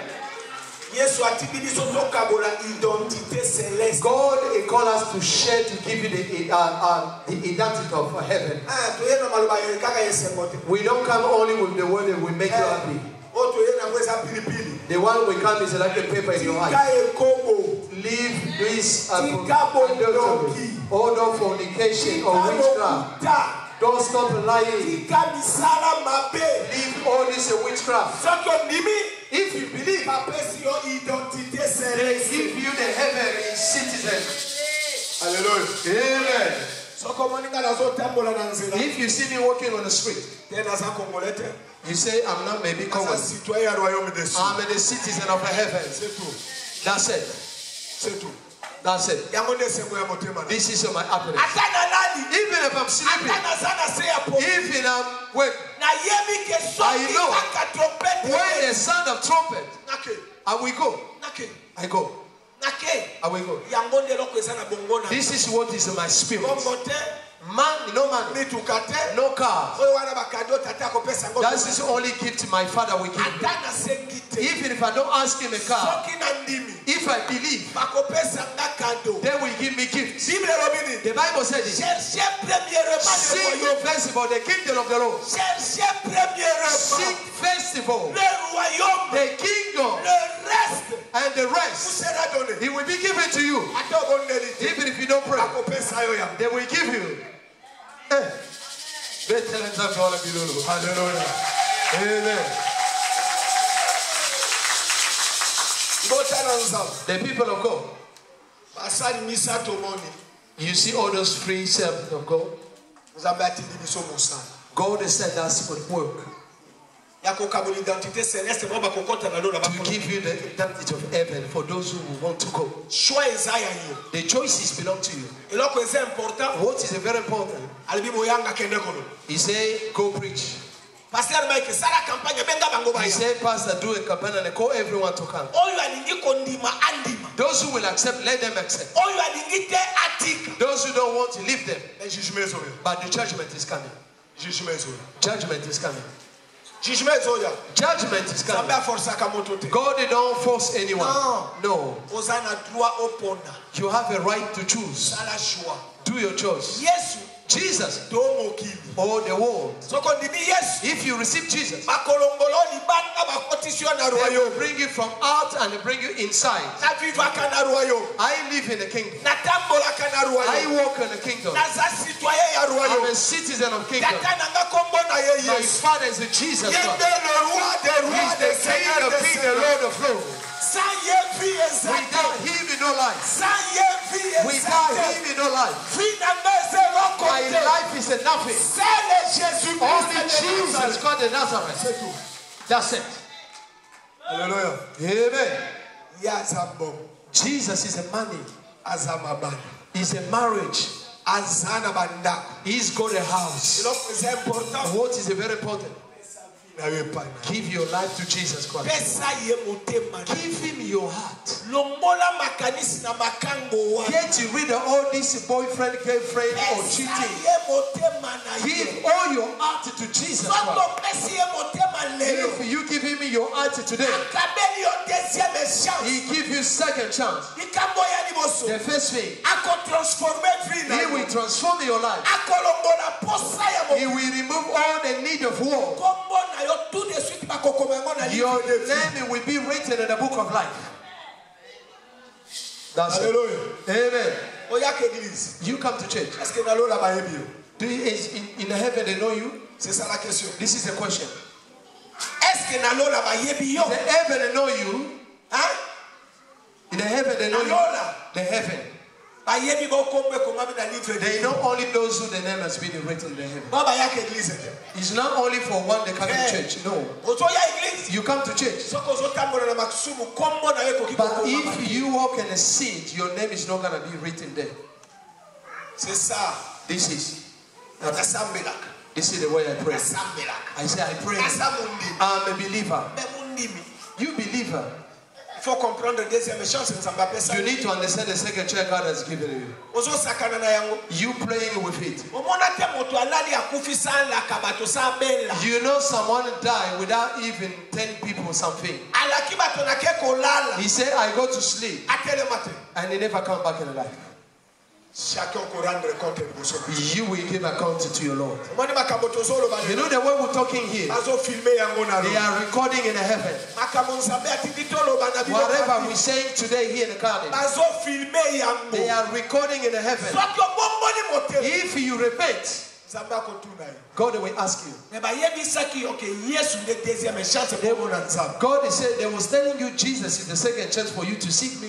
Yesu atibi biso tokabola identité céleste. God called us to share, to give you the identity of heaven. Ah, toye na maloba ya kaka yesembote. We don't come only with the word that will make you happy. O toye na kweza pilipili. The one we come is like a paper in your Tika hand. ekobo. Leave this Tika bondoki. or no fornication or witchcraft. Tika Don't stop lying. misala mabe. Leave all this witchcraft. Soko nimi. If you believe, Papesi yo identité they céleste. give you the heavenly citizen. Hallelujah. Amen. Soko moninga nazo tambola na nzela. If you see me walking on the street, Tena za Congolais te. you say, I'm not maybe Sa Congolese. citoyen ya royaume des cieux. I'm a citizen of the heavens. C'est tout. That's it. C'est tout. That's it. Yango nde sembo ya motema na. This is my happiness. Atana nani? Even if I'm sleeping, Atana sana se ya po. even I'm awake, Na yebi ke I soki know. aka trompete. when the sound of trumpet, Nake. I will go. Nake. I go. Nake. I will go. Yango nde loko eza na bongo na. This is what is in my spirit. Bongo te. Man, no money, Mituka te. no car. Oyo wana bakado tata kopesa ngo. That is the only gift my father will give me. Atana sengi te. Even if I don't ask him a car, Soki na ndimi. if I believe, Bakopesa nga kado. they will give me gifts. Bible robini. The Bible said it. Cherchez premièrement le Seek royaume. the festival, the kingdom of the Lord. Cherchez premièrement Seek festival, le royaume. the kingdom, Le reste and the vous rest. sera donné. It will be given to you. Ata obondeli te. Even if you don't pray, Bakopesa yo yango. they will give you. Hallelujah. Amen. Ngota na nzambe. The people of God, Basali misato moni. you see all those free servants of God. Nzambe atindi biso mosala. God has sent us for work Ya kokabola identité céleste mo bakokota na lona to bakona. give you the identity of heaven for those who want to go. Choix eza ya yo. The choices belong to you. Eloko eza important. What is very important? Alibi moyanga kende kono. He said, go preach. Pasteur Mike sala campagne benga bango He baya. said, Pastor, do a campaign and call everyone to come. Oyo alingi kondima andima. Those who will accept, let them accept. Oyo alingi te atika. Those who don't want to leave them. Mais jugement ezoya. But the judgment is coming. Jugement ezoya. Judgment is coming. Jugement ezoya. Judgment is Nzambe coming. aforsaka moto te. God don't force anyone. No. Oza na droit opona. You have a right to choose. Sala choix. Do your choice. Yesu Jesus to mokili. or the world. Soko ndimi Yesu. If you receive Jesus, Bakolongolo libanga bakotisio na they royaume. will bring you from out and they bring you inside. Na vivaka na royaume. I live in the kingdom. Natambolaka na I royaume. walk in the kingdom. Naza citoyen ya I'm royaume. a citizen of kingdom. Tata nanga kombo na ye My Yesu. father is a Jesus Yende Christ. le roi des rois He's des the King seigneurs of des kings, the seigneurs. Lord of lords. Sans ye vie Without exaltée. him, no life. Sans ye vie Without exaltée. him, no life. Finalement, c'est My rencontré. life is a nothing. C'est le Jésus-Christ Only de Jesus Nazareth. Christ of Nazareth. C'est tout. That's it. Alléluia. Amen. Yazabo. Jesus is a money. Azamabana. He's a marriage. Azana banda. He's got a house. C'est important. What is very important? na yo epai. Give your life to Jesus Christ. Pesa ye motema. Give him your heart. Lombola makanisi na makango wa. Get rid of all this boyfriend, girlfriend, or cheating. Pesa ye motema na ye. Give all your heart to Jesus Christ. Soto pesa ye motema lelo. If you give him your heart today, Akabeli yo deuxième chance. he give you second chance. Ikambo ya liboso. The first thing, Ako transformer vie na he yo. will transform your life. Ako lombola posa ya mo. He will remove all the need of war. Kombo na yo tout de suite bakokoma ngo na Your livre de vie. name will be written in the book of life. That's it. Hallelujah. Amen. Oya ke église. You come to church. Est-ce que nalola ba yebi yo? Do you, in the heaven they know you? C'est ça la question. This is the question. Est-ce que nalola ba yebi yo? In the heaven they know you. Hein? In the heaven they know you. Nalola. The heaven. Ba yebi go kombe koma na livre de They vie. not only those who the name has been written in the heaven. Baba ya ke église. It's not only for one they come to church. No. Ozo ya église. You come to church. Soko zo tambola na maksumu kombo na yo koki But kokoma. if you walk in a seat, your name is not going to be written there. C'est ça. This is Nasambelaka. this is the way I pray. Nasambelaka. I say I pray. Nasamundi. I'm a believer. Me mundimi. You believer. Il faut comprendre deuxième chance nzamba pesa. You need to understand the second chair God has given you. Ozo sakana na yango. You playing with it. Omona te moto alali akufisa la kabato sa bella. You know someone died without even 10 people something. Alaki bato na ke kolala. He said, I go to sleep. Atele mate. And he never come back in life. Chacun ko rendre compte de vos choses. You will give account to your Lord. Omoni makaboto zolo ba. You know the way we're talking here, Azo filmer yango na they lo. are recording in the heaven. Makamon sabe atitolo ba na bilo. Whatever we're saying today here in the garden, Azo filmer yango. they are recording in the heaven. Soit yo bomboni mote. If you repent, Zamba ko tuna yo. God will ask you. Me ba yebisa ki okay Yesu de deuxième chance pour na nzamba. God is saying, they was telling you Jesus is the second chance for you to seek me.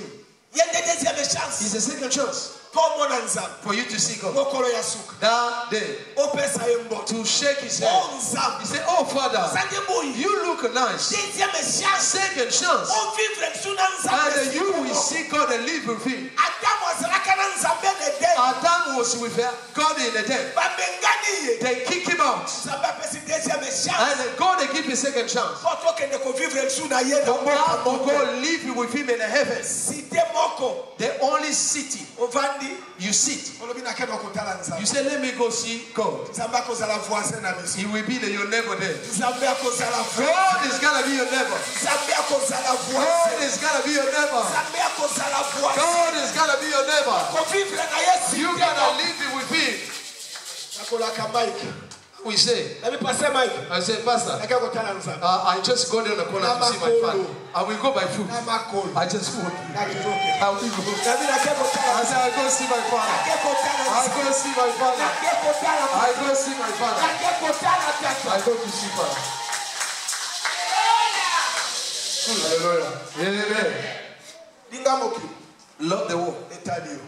Ye de deuxième chance. It's the second chance Pour na nzamba. for you to seek God. Mokolo ya suka. That day, Opesa yembo. to shake his head. Oh nzamba. He said, oh Father, Sanje boyi. you look nice. Deuxième chance. Second chance. On vivre sous na nzamba. And you will see God and live with him. Adam wazalaka na nzamba de de. Adam was with God in the dead. Ba bengani ye. They kick him out. Nzamba pesi deuxième chance. And then God they give you second chance. Poto kende ko vivre sous na ye na For mboka God to moko. go live with him in the heavens. Cité moko. The only city Ovandi. you sit. Olobi na kendo kotala nzamba. You say, let me go see God. Nzamba ko zala voisin na biso. He will be your neighbor there. Nzamba ko zala voisin. God is gonna be your neighbor. Nzamba ko zala God voisin. is gonna be your neighbor. Nzamba ko zala voisin. God is gonna be your neighbor. Ko vivre na Yesu. You gotta live with him. Nakola ka Mike. We say, Na mi passe Mike. I say, Pastor, Naka kotala nzamba. I just go down the corner to see my father. I will go by foot. Na makolo. I just walk. Na kiroke. I will go. Na mi na ke kotala. I say, I go see my father. Ke kotala. I go see my Na father. ke kotala. I go see my Na father. ke kotala tata. I go to see father. Hallelujah. Amen. Dinga moki. Love the world. Etadio.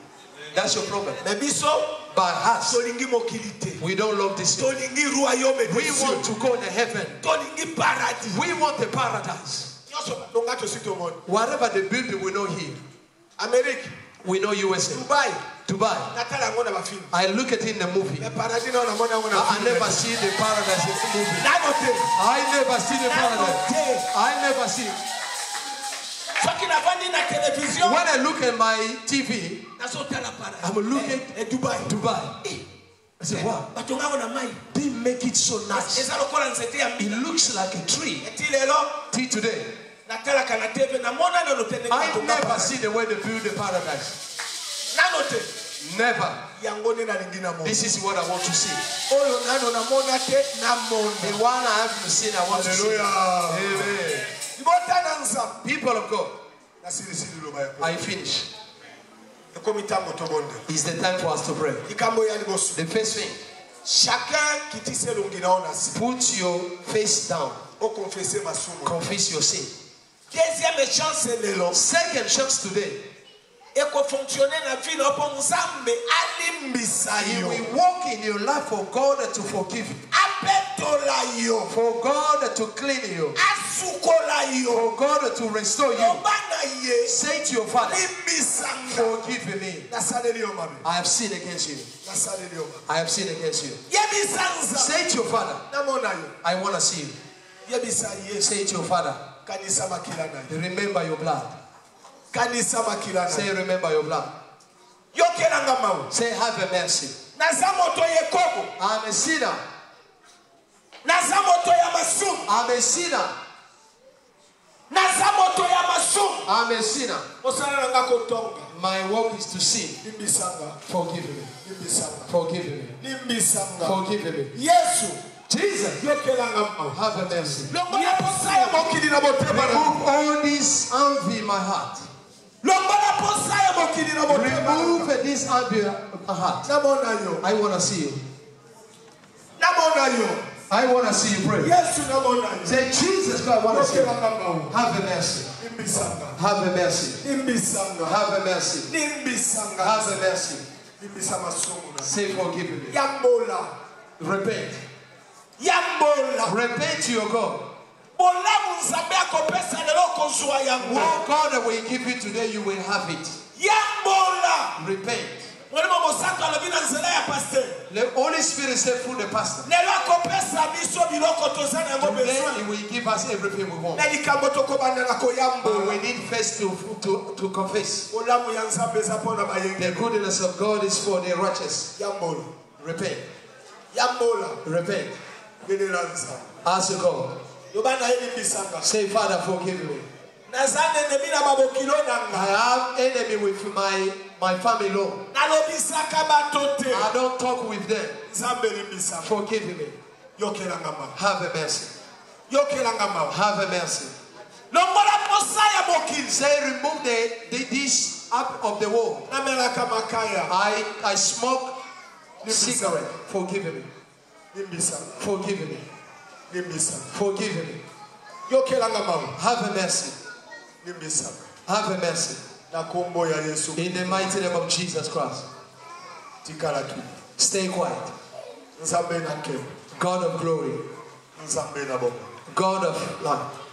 That's your problem. Na biso By us, tolingi mokilite. we don't love this. Tolingi royaume de We Dieu. want to go to heaven. Tolingi paradis. We want the paradise. Nyonso donga to sit on. Whatever the building we know here, Amerique, we know USA, Dubai, Dubai. natala ngona ba film. I look at it in the movie. Le paradis na ngona ngona. I never see the paradise in the movie. Nagote. I never see the paradise. I never see. Soki na vandi na television. When I look at my TV, Nasotala paradis. I'm looking at Dubai. Dubai. I say, wow, Batonga ngona mai. they make it so nice. Eza lokola nzete ya It mbila. looks like a tree. Eti lelo Till today, natala kana TV na mona na lotene I batonga never paradis. see the way they build the paradise. Nanote. Never. Yango ne na lingina mo. This is what I want to see. Oyo nano na mona te na The mona. one I haven't seen, I want to see. Hallelujah. Amen. Ibota na nzamba. People of God, Na siri siri lo bayo. I finish. Ekomita motobonde. It's the time for us to pray. Ikambo ya liboso. The first thing, Chacun qui tisse l'ongina on a si. put your face down. O confesser ma sumo. Confess your sin. Deuxième chance lelo. Second chance today, Eko fonctionner na vie na po nzambe alimbisa you yo. will walk in your life for God to forgive you, Apetola yo. for God to clean you, Asukola yo. for God to restore you. Obana ye. Say to your Father, Limbisanga. forgive me. Nasaleli yo mami. I have sinned against you. Nasaleli yo mami. I have sinned against you. Yebisanza. Say to your Father, Namona yo. I want to see you. Yebisa Yesu. Say to your father, Kanisa makila na ye. remember your blood. Kanisa makila na Say, ye. remember your blood. Yokelanga mau. Say, have a mercy. Nazamoto yekobo. I'm a sinner. Nazamoto ya masumu. I'm a sinner. Nazamoto ya masumu. I'm a sinner. Osana nanga kotonga. My work is to sin. Nimbisanga. Forgive me. Nimbisanga. Forgive me. Nimbisanga. Forgive me. Yesu. Jesus, Yokelanga mau. have a mercy. Longola posaya mokili na motema. Remove all this envy in my heart. Longola posaya mokili na motema. Remove this envy in my heart. Namona yo. I want to see you. Namona yo. I want to see you pray. Yesu namona yo. Say, Jesus, God, I want to see you. Yokelanga mau. Have a mercy. Nimbisanga. Have a mercy. Nimbisanga. Have a mercy. Nimbisanga. Have a mercy. Nimbisama sumu na. Say, forgive me. Yambola. Repent. Yambola. Repent to your God. Bolamu nzambe akopesa lelo kozwa yango. What God that will give you today, you will have it. Yambola. Repent. Mwalimu Mosanto alobina nzela ya pasteur. The Holy Spirit said through the pastor. Lelo akopesa biso biloko tozana yango Today besoin. He will give us everything we want. Na likambo tokobanda na ko But yambola. we need first to confess. Bolamu ya nzambe eza pona bayenge. The goodness of God is for the righteous. Yambola. Repent. Yambola. Repent. Belela nzambe. Ask God. Yobana yeli bisanga. Say, Father, forgive me. Nazane nemina babokilo I nanga. have enemy with my family law. Nalobisaka batote. I don't talk with them. Nzambe limbisanga. Forgive me. Yokelanga ma. Have a mercy. Yokelanga ma. Have a mercy. Longola posaya mokili. Say, remove this up of the wall. Namelaka makaya. I smoke cigarette. Forgive me. Nimbisanga. Forgive me. Nimbisanga. Forgive me. Yokelanga ma. Have a mercy. Nimbisanga. Have a mercy. Na kombo ya Yesu. In the mighty name of Jesus Christ. Tikala tu. Stay quiet. Nzambe na ke. God of glory. Nzambe na boka. God of life.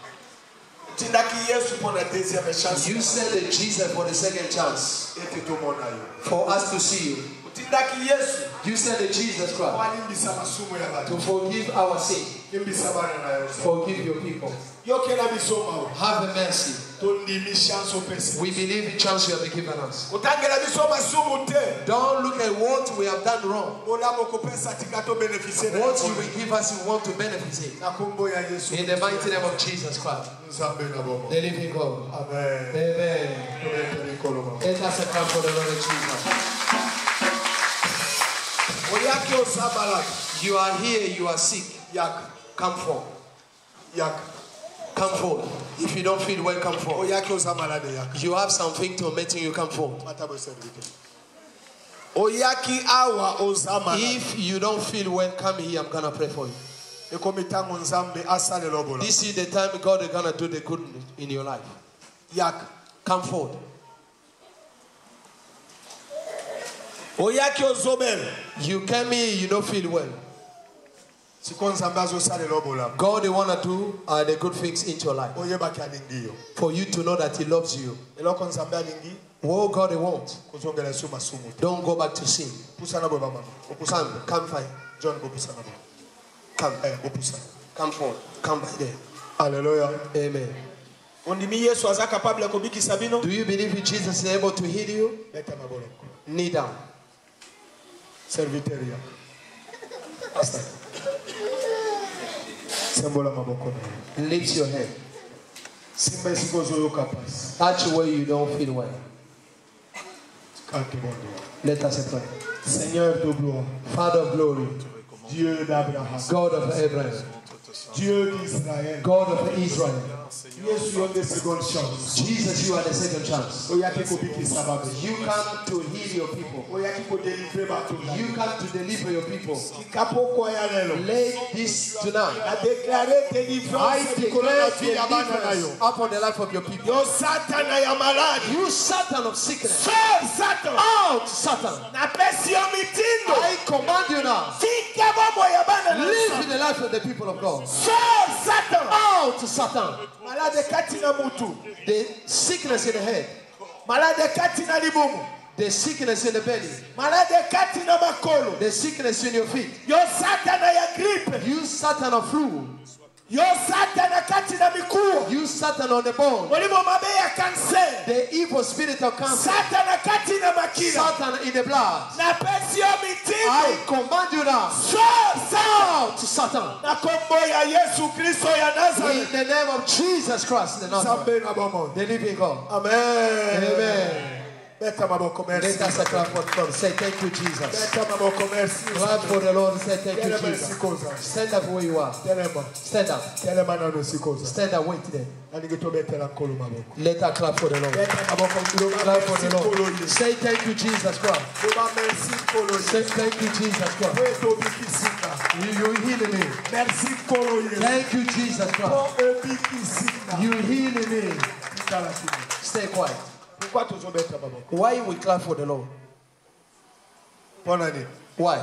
Tindaki Yesu pona deuxième chance. You sent Jesus for the second chance. Ete tomona yo. For us to see you. Tindaki Yesu. You sent Jesus Christ Walimbisa masumu ya to batu. forgive our sin. Nimbisa bana na yo. Forgive your people. Yokela bisoma o. Have a mercy. Tondimi chance opesi. We believe the chance you have given us. Utangela bisoma sumu te. Don't look at what we have done wrong. Olamo kopesa tikato beneficie na. What you will give us, you want to benefit it. Na kombo ya Yesu. In the mighty name of Jesus Christ. Nzambe na boka. The living God. Amen. Amen. Tumetele koloma. Let us account for the Lord Jesus. Oyake osabala. You are here, you are sick. Yak. Come forth. Yak. Come forth. If you don't feel well, come forth. Oyake osamala de yak. You have something tormenting you, come forth. Matabo servite. Oyaki awa ozamala. If you don't feel well, come here, I'm going to pray for you. Ekomitango nzambe asale lobola. This is the time God is going to do the good in your life. Yak. Come forth. Oyaki ozobel. You came here, you don't feel well. Siko nzambe azosale lobola. God they want to do the good things into your life. Oyebaki alingi yo. For you to know that He loves you. Eloko nzambe alingi. What God they wants. Kuzongela su masumu. Don't go back to sin. Pusana bo mama. Come fine. John bo pusana bo. Come. Bo pusana. Come forward. Come by there. Hallelujah. Amen. Ondimi Yesu aza capable kobikisa bino. Do you believe in Jesus is able to heal you? Leta mabolo. Kneel down. Serviteria. Pastor. Sembola maboko. Lift your head. Simba isikozo yo kapas. Touch where you don't feel well. Kante bondo. Let us pray. Seigneur de gloire. Father of glory. Dieu d'Abraham. God of Abraham. Dieu d'Israël. God of Israel. Yesu yo de seconde chance. Jesus, you are the second chance. Oyaki kobikisa babe. You come to heal your people. Oyaki ko délivrer bato. You come to deliver your people. Kapo kwa ya lelo. Lay this tonight. A déclaré délivrance. I declare deliverance upon the life of your people. Yo satana ya malade. You Satan of sickness. Sors Satan. Out, Satan. Na pesi yo mitindo. I command you now. Fika bobo ya bana na. Live in the life of the people of God. Sors Satan. Out, Satan. Malade kati na mutu. The sickness in the head. Malade kati na libumu. The sickness in the belly. Malade kati na makolo. The sickness in your feet. Yo satana ya gripe. You Satan of flu. Yo Satan kati na mikuo. You Satan on the bone. Molimo mabe ya cancer. The evil spirit of cancer. Satan kati na makina. Satan in the blood. Na pesio mitindo. I command you now. Out to Satan. Na kombo ya Yesu Kristo ya In Nazareth. the name of Jesus Christ the Nazareth. Sambe na bomo. The living God. Amen. Amen. Beta maboko Let merci. us clap for the Lord. Say thank you, Jesus. Beta maboko merci. Clap for the Lord. Say thank you, Telema Jesus. sikoza. Stand up where you are. Telema. Stand up. Telema na sikoza. Stand up. Wait there. Anigito betela nkolo maboko. Let us clap for the Lord. Beta maboko ndiro Clap for the nkolo Lord. Yesu. Say thank you, Jesus Christ. Boba merci nkolo Yesu. Say thank you, Jesus Christ. Weto bikisika. You healing me. Merci nkolo Yesu. Thank you, Jesus Christ. Po ebikisika. You healing me. Kala kini. Stay quiet. Pourquoi tozobeta maboko? Why we clap for the Lord? Pona nini? Why?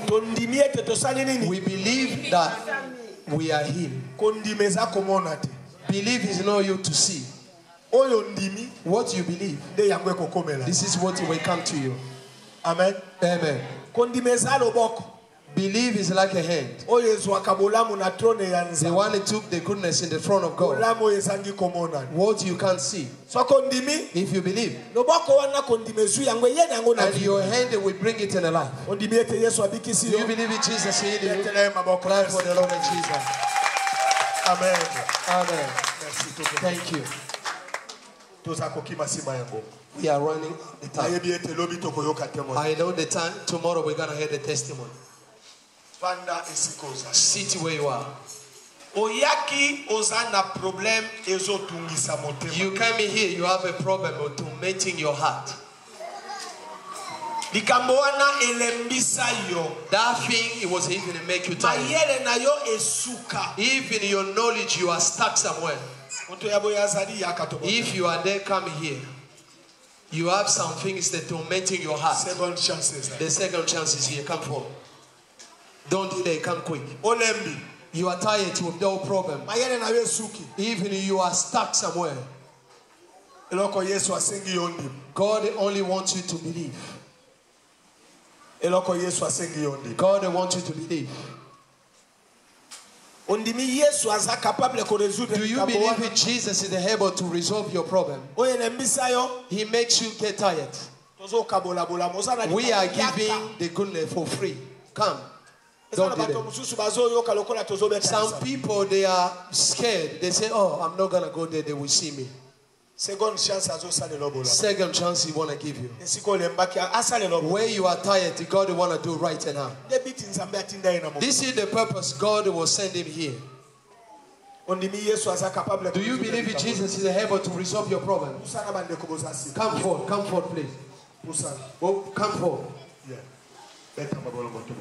Tondimi ete tosali nini? We believe that we are Him. Kondimeza komona te. Believe is not you to see. Oyo ndimi What you believe, nde yango ekokomela. this is what will come to you. Amen. Amen. Kondimeza loboko. Believe is like a hand. Oyo ezwaka bolamu na trone ya The Nzambe. one that took the goodness in the throne of God. Bolamu ezangi komona. What you can't see. Soko ndimi If you believe, loboko wana kondimezu yango ye nango na and your hand will bring it in a life. ondimi ete Yesu abikisi Do you yo. believe in Jesus healing you? Betela ye maboko. Clap for the Lord and Jesus. Amen. Amen. Merci toko. Thank you. Toza kokima sima yango. We are running the time. Ayebi ete lobi toko yoka temoni. I know the time. Tomorrow we're going to hear the testimony. Fanda esikoza. Sit where you are. Oyaki oza na problem ezotungisa motema. You came in here, you have a problem of tormenting your heart. Likambo wana elembisa yo. That thing, it was even to make you tired. Mayele na yo esuka. Even your knowledge, you are stuck somewhere. Moto yabo yazali yakatobo. If you are there, come here. You have some things that tormenting your heart. Second chances. The second chance is here. Come forward. Don't delay. Come quick. Olembi. You are tired with no problem. Mayele na yo esuki. Even you are stuck somewhere. Eloko Yesu asengi yondi. God only wants you to believe. Eloko Yesu asengi yondi. God wants you to believe. Ondimi Yesu aza capable ko résoudre. Do you believe that Jesus is able to resolve your problem? Oye lembisa yo. He makes you get tired. Tozo kabola bola mozana. We are giving the goodness for free. Come. Don't delay. Some people, they are scared. They say, oh, I'm not going to go there. They will see me. Second chance azo. Second chance he want to give you. Where you are tired, God want to do right now. This is the purpose God will send him here. Do you believe in Jesus is able to resolve your problem? Come forward, please. Oh, come forward.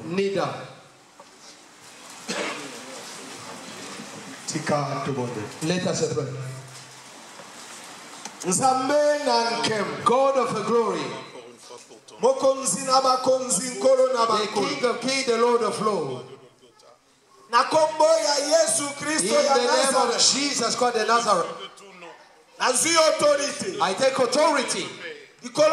Kneel down. Let us pray. God of glory, the King of kings, the Lord of lords, in the name of Jesus Christ the Nazareth, I take authority over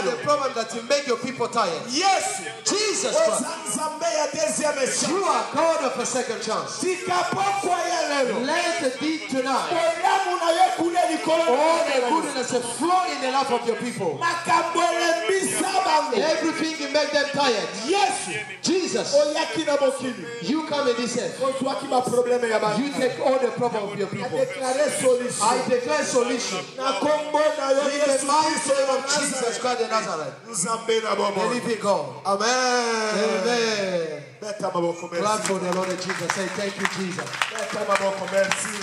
the problem that will make your people tired. Yes, Jesus Christ, you are God of a second chance. Let it be tonight. All the goodness flow in the life of your people. Everything you make them tired. Yes, Jesus, you come in this earth. You take all the problem of your people. I declare solution. In the mighty name of Jesus Christ of Nazareth. The living God. Amen. Amen. Clap for the Lord Jesus. Say thank you, Jesus.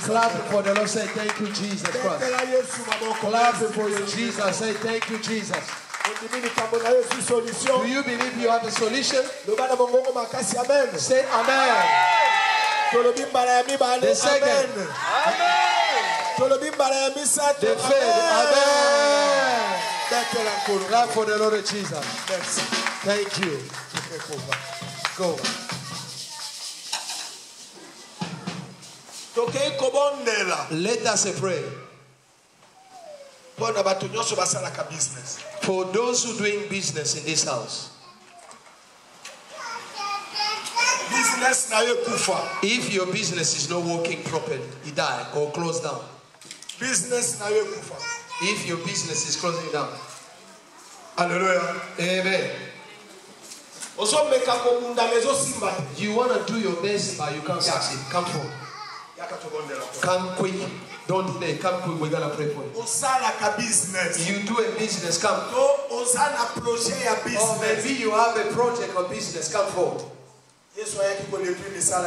Clap for the Lord. Say thank you, Jesus Christ. Clap for you, Jesus. Say thank you, Jesus. Do you believe you have a solution? Say amen. The second. The third. Amen. Clap for the Lord Jesus. Thank you. Go. Let us pray for for those who are doing business in this house. business na ye kufa. If your business is not working properly, you die or close down. Business na ye kufa. If your business is closing down. Hallelujah. Amen. Oso meka ko munda mezo simba. You want to do your best, but you can't succeed. Come forward. Come quick. Don't delay. Come quick. We're going to pray for you. Osala ka business. You do a business. Come. To osana projet ya Or business. maybe you have a project or business. Come forward.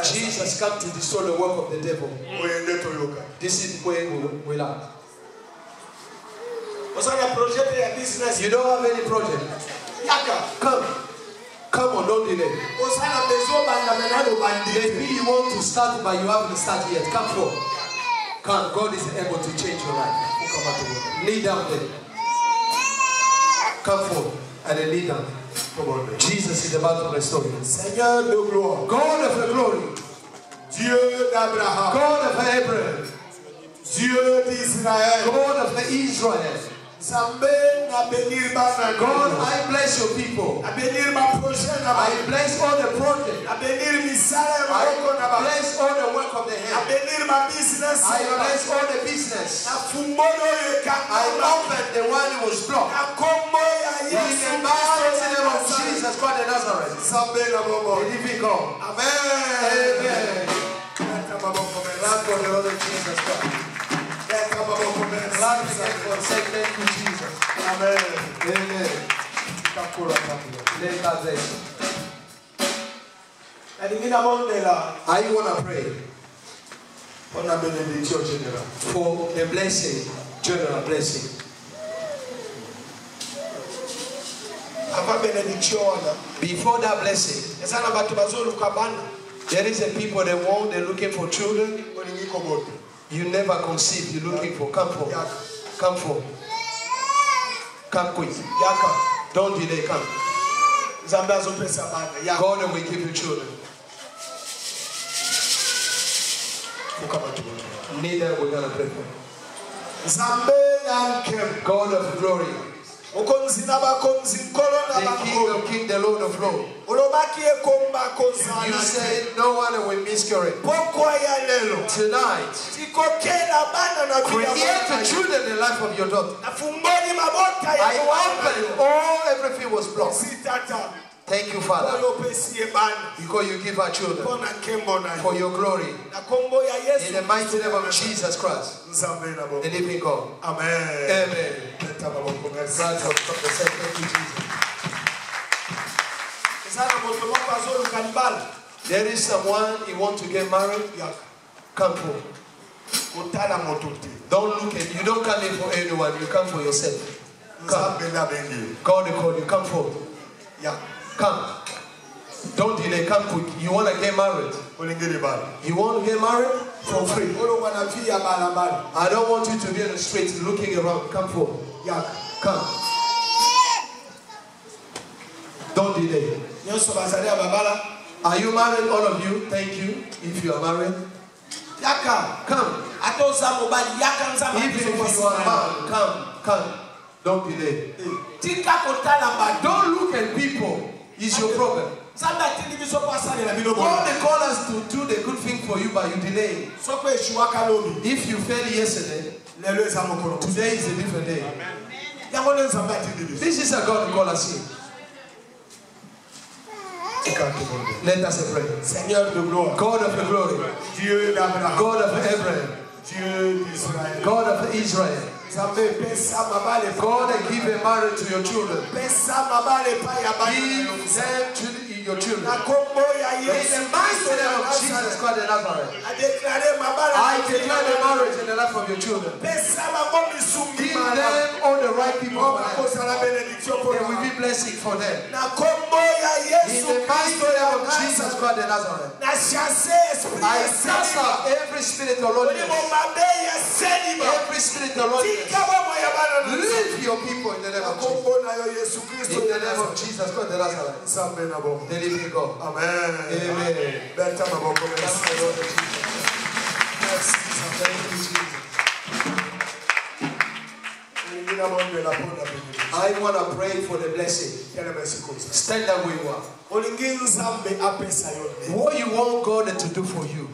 Jesus come to destroy the work of the devil. This is where we land. You don't have any project. Come on, don't delay. Maybe you want to start, but you haven't started yet. Come forward. Come. God is able to change your life. Kneel down there. Come forward and then kneel down. Jesus is about to restore you. Seigneur de gloire. God of the glory. Dieu d'Abraham. God of Abraham. Dieu d'Israël. God of the Israel. God, I bless your people. I I bless all the projects. I bless all the work of the hand. I bless all the business. I open the one who was blocked. In the mighty name of Jesus Christ of Nazareth. The living God. Amen. Clap for the Lord of Jesus Christ. Clap again for say thank you, Jesus. Amen. Amen. Let God bless you. I want to pray for a blessing, general blessing. Before that blessing, there is a people they want, they're looking for children. You never conceive, you're looking for. Come for. Come for. Come quick. Don't delay, come. God will give you children. Neither we're going to pray for. God of glory. The King of kings, the Lord of lords. You said no one will miscarry. Tonight, create a children in the life of your daughter. I opened all, everything was blocked. Thank you, Father, because you give our children for your glory. In the mighty name of Jesus Christ, the living God. Amen. Amen. There is someone you want to get married. Come for. Don't look at you. Don't come in for anyone. You come for yourself. Come. God will call you. Come for. Come. Don't delay. Come quick. You want to get married? You want to get married? For free. I don't want you to be in the street looking around. Come forward. Come. Don't delay. Are you married, all of you? Thank you. If you are married. Come. Even if you are married, come. Don't delay. Don't look at people. It's your problem. God they call us to do the good thing for you, but you delay. If you failed yesterday, today is a different day. This is a God who call us here. Let us pray. God of the glory, God of Abraham, God of Israel. God, give a marriage to your children. Give them to your children. In the mighty name of Jesus Christ of Nazareth, I declare the marriage in the life of your children. Give them all the right people for them. There will be blessing for them. In the mighty name of Jesus Christ of Nazareth, I cast out every spirit of loneliness. Every spirit of loneliness. Leave your people in the name of Jesus. In the name of Jesus Christ of Nazareth, the living God. Amen. Amen. Thank you, Jesus. I want to pray for the blessing. Stand up where you are. What you want God to do for you.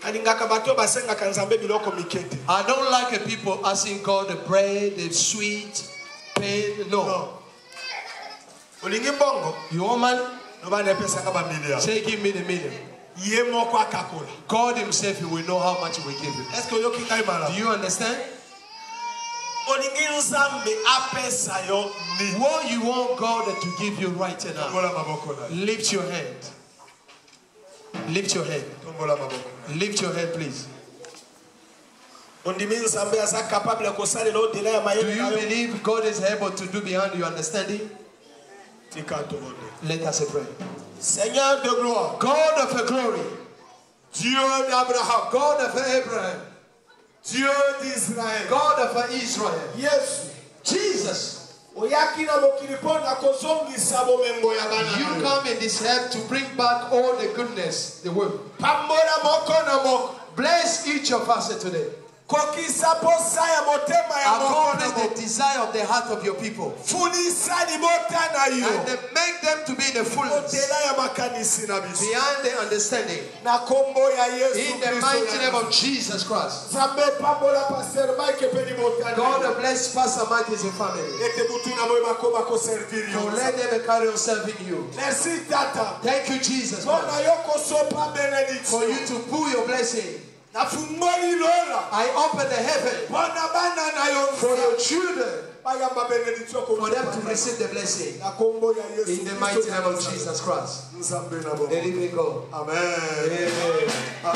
I don't like people asking God the bread, the sweet, pain. No. You want money? Say, give me the million. God himself, he will know how much he will give you. Do you understand? What you want God to give you right now? Lift your hand. Lift your hand. Lift your hand, please. Do you believe God is able to do beyond your understanding? Let us pray. Seigneur de gloire, God of glory, Dieu d'Abraham, God of Abraham, Dieu d'Israël, God of Israel, yes, Jesus. You come in this earth to bring back all the goodness, the world. Bless each of us today. Accomplish the desire of the heart of your people. And make them to be the fullness beyond the understanding. In the mighty name of Jesus Christ. God bless Pastor Mike and his family. So let them carry on serving you. Thank you, Jesus Christ, for you to pour your blessing. I open the heaven for your children, for them to receive the blessing. In the mighty name of Jesus Christ. The living God. Amen. Amen. Amen.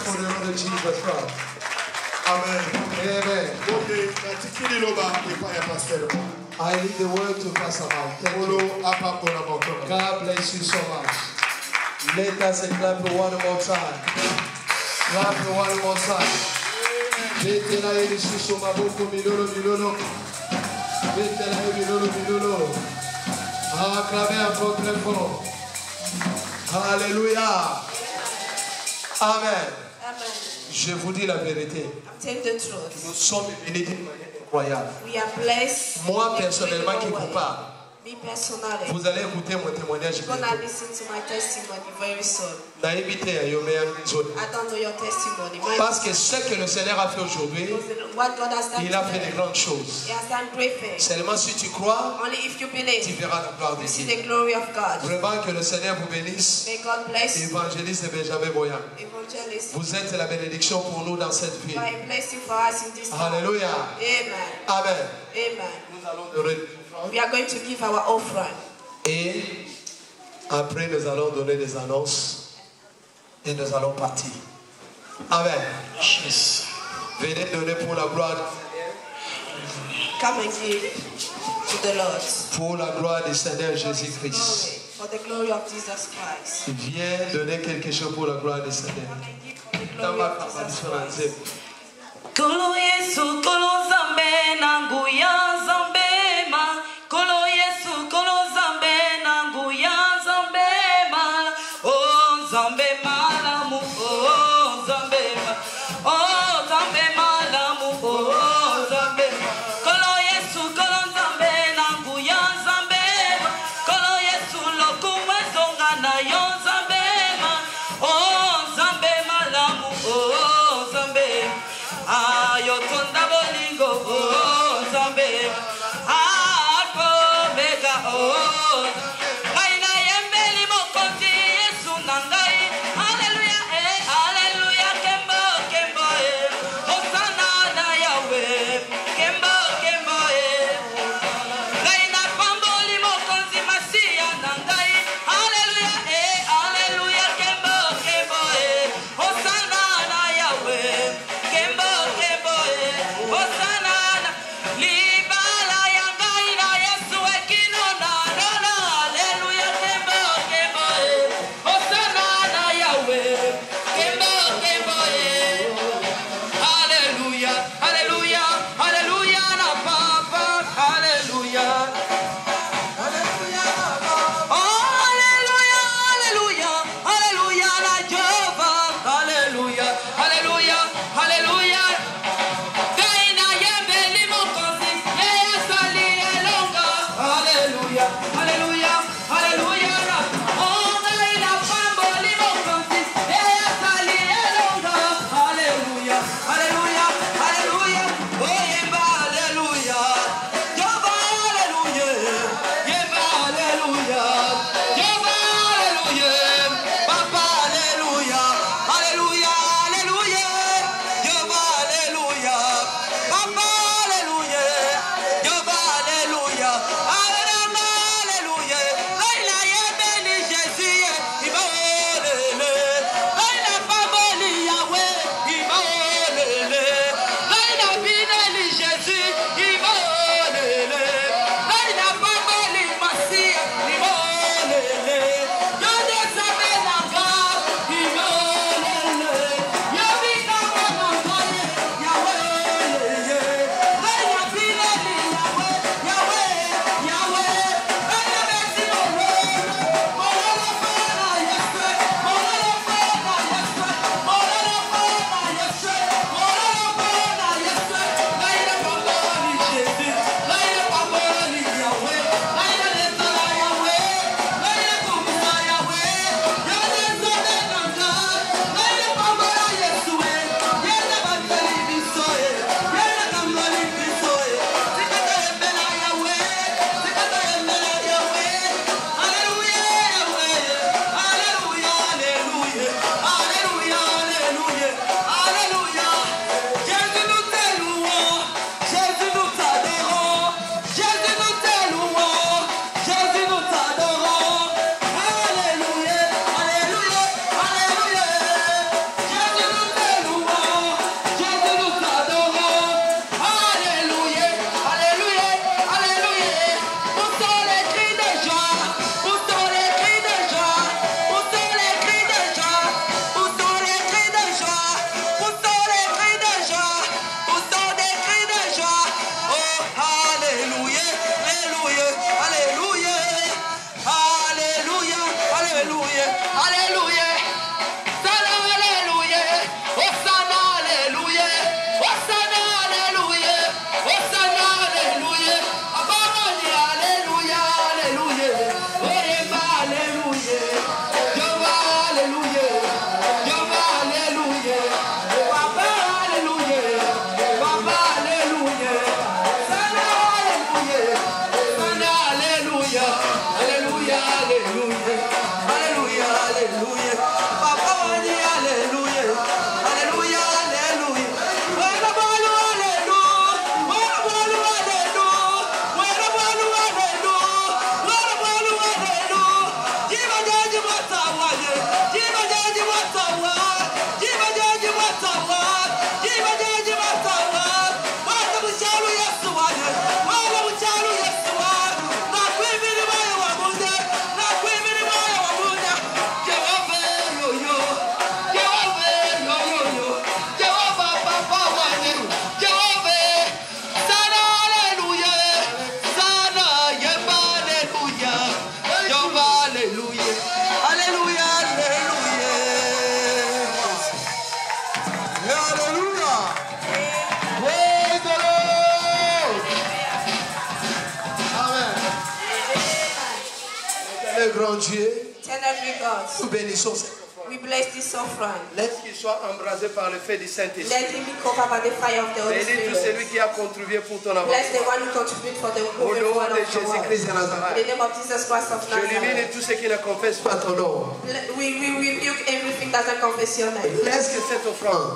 For the Lord of Jesus Christ. Amen. Amen. I leave the word to Pastor Mike. Thank you. God bless you so much. Let us clap one more time. Clap one more time. Mettez-la et les sous sur ma bouche, milolo. Mettez-la et milolo. Acclamez encore très fort. Alléluia. Amen. Je vous dis la vérité. Nous sommes bénis d'une manière incroyable. Moi, personnellement, qui vous parle. Vous allez écouter mon témoignage. You're gonna listen to my testimony very soon. I don't know your testimony. Parce que ce que le Seigneur a fait aujourd'hui, il a fait de grandes choses. He has done great things. Seulement si tu crois, Only if you believe, tu verras la gloire de you see Dieu. the glory of God. Vraiment que le Seigneur vous bénisse. May God bless you. Évangéliste Benjamin Boyan. Evangelist. Vous êtes la bénédiction pour nous dans cette ville. You are a blessing for us in this town. Alléluia. Amen. Amen. Amen. Nous allons donner. We are going to give our offering. Et après nous allons donner des annonces et nous allons partir. Amen. Venez donner pour la gloire. Come and give to the Lord. Pour la gloire du Seigneur Jésus-Christ. For the glory of Jesus Christ. Viens donner quelque chose pour la gloire du Seigneur. Come and give for the glory of Jesus Christ. Kolo Yesu, kolo Zambe, nangu ya Zambe ma. Kolo Yesu, kolo Zambe, nangu ya Zambe ma. Oh Zambe malamu, oh Zambe ma. Oh Zambe malamu, oh Zambe ma. Kolo Yesu, kolo Zambe, nangu ya Zambe ma. Kolo Yesu lokumwe zonga na yo Zambe ma. Oh Zambe malamu, oh Zambe. Ayo tonda bolingo, oh Zambe. Alpha Omega, oh. Kaina yembeli mokonzi Yesu nangai. Hallelujah, hallelujah, kembo, kembo, Hosanna na Yahweh, kembo, kembo, Kaina pamboli mokonzi Masia nangai. Hallelujah, hallelujah, kembo, kembo, Hosanna na Yahweh, kembo, kembo, Hosanna. Libala yangai na Yesu ekino na Tout-Puissant Dieu, Eternal God, nous bénissons cette offrande. we bless this offering. Laisse qu'il soit embrasé par le feu du Saint-Esprit. Let him be covered by the fire of the Holy Bénis tout celui Spirit. qui a contribué pour ton Bless the avancement. one who contribute for the Au moving nom forward de of the world. Jésus-Christ de In the Nazareth, name of Jesus Christ of j'élimine Nazareth. tout ce qui ne confesse pas ton nom. We rebuke everything that doesn't confess your name. Laisse que cette offrande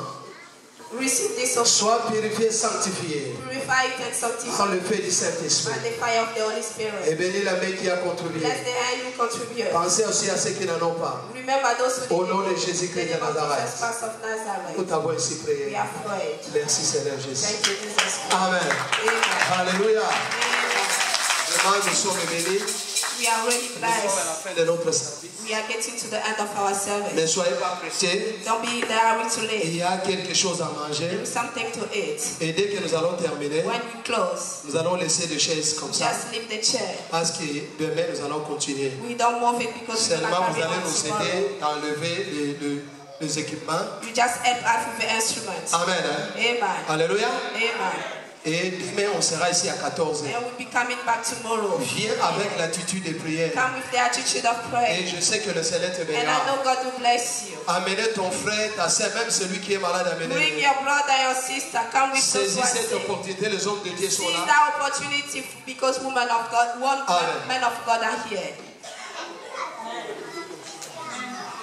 Receive this offering. soit purifiée, sanctifiée Purify it and par sanctify le feu du by Saint-Esprit. the fire of the Holy Et Spirit. bénis la main qui a contribué. Bless the hand who contribute. Pensez aussi à ceux qui n'en ont pas. Remember those who Au did nom de it. Jésus-Christ In the de name of Nazareth. Jesus Christ of Nous Nazareth. t'avons ainsi We prié. are prayed. Merci Seigneur Jésus. Thank you, Jesus Christ. Amen. Amen. Alléluia. Amen. Vraiment, nous sommes bénis. We are really Nous sommes à la blessed. fin de notre service. We are getting to the end of our Ne service. soyez pas pressés. Don't be in the hurry to Il leave. y a quelque chose à manger. There is something to eat. Et dès que nous allons terminer, When we close, nous allons laisser des chaises comme ça. just leave the chair. Parce que demain, nous allons continuer. We don't move it because we're Seulement, not vous allez having nous one tomorrow. aider à enlever les équipements. You just help us with the instruments. Amen. Hein? Amen. Alléluia. Amen. Et demain, on sera ici à 14h. And we'll be coming back tomorrow. Viens avec l'attitude de prière. Come with the attitude of Et prayer. je sais que le Seigneur te And I bénira. know God will bless you. Amenez ton frère, ta soeur, même celui qui est malade, Bring amenez-le. your brother, your sister. Come with those Saisis who are cette sick. opportunité, les hommes de Dieu sont Seize là. that opportunity because women of God, Amen. men of God are here.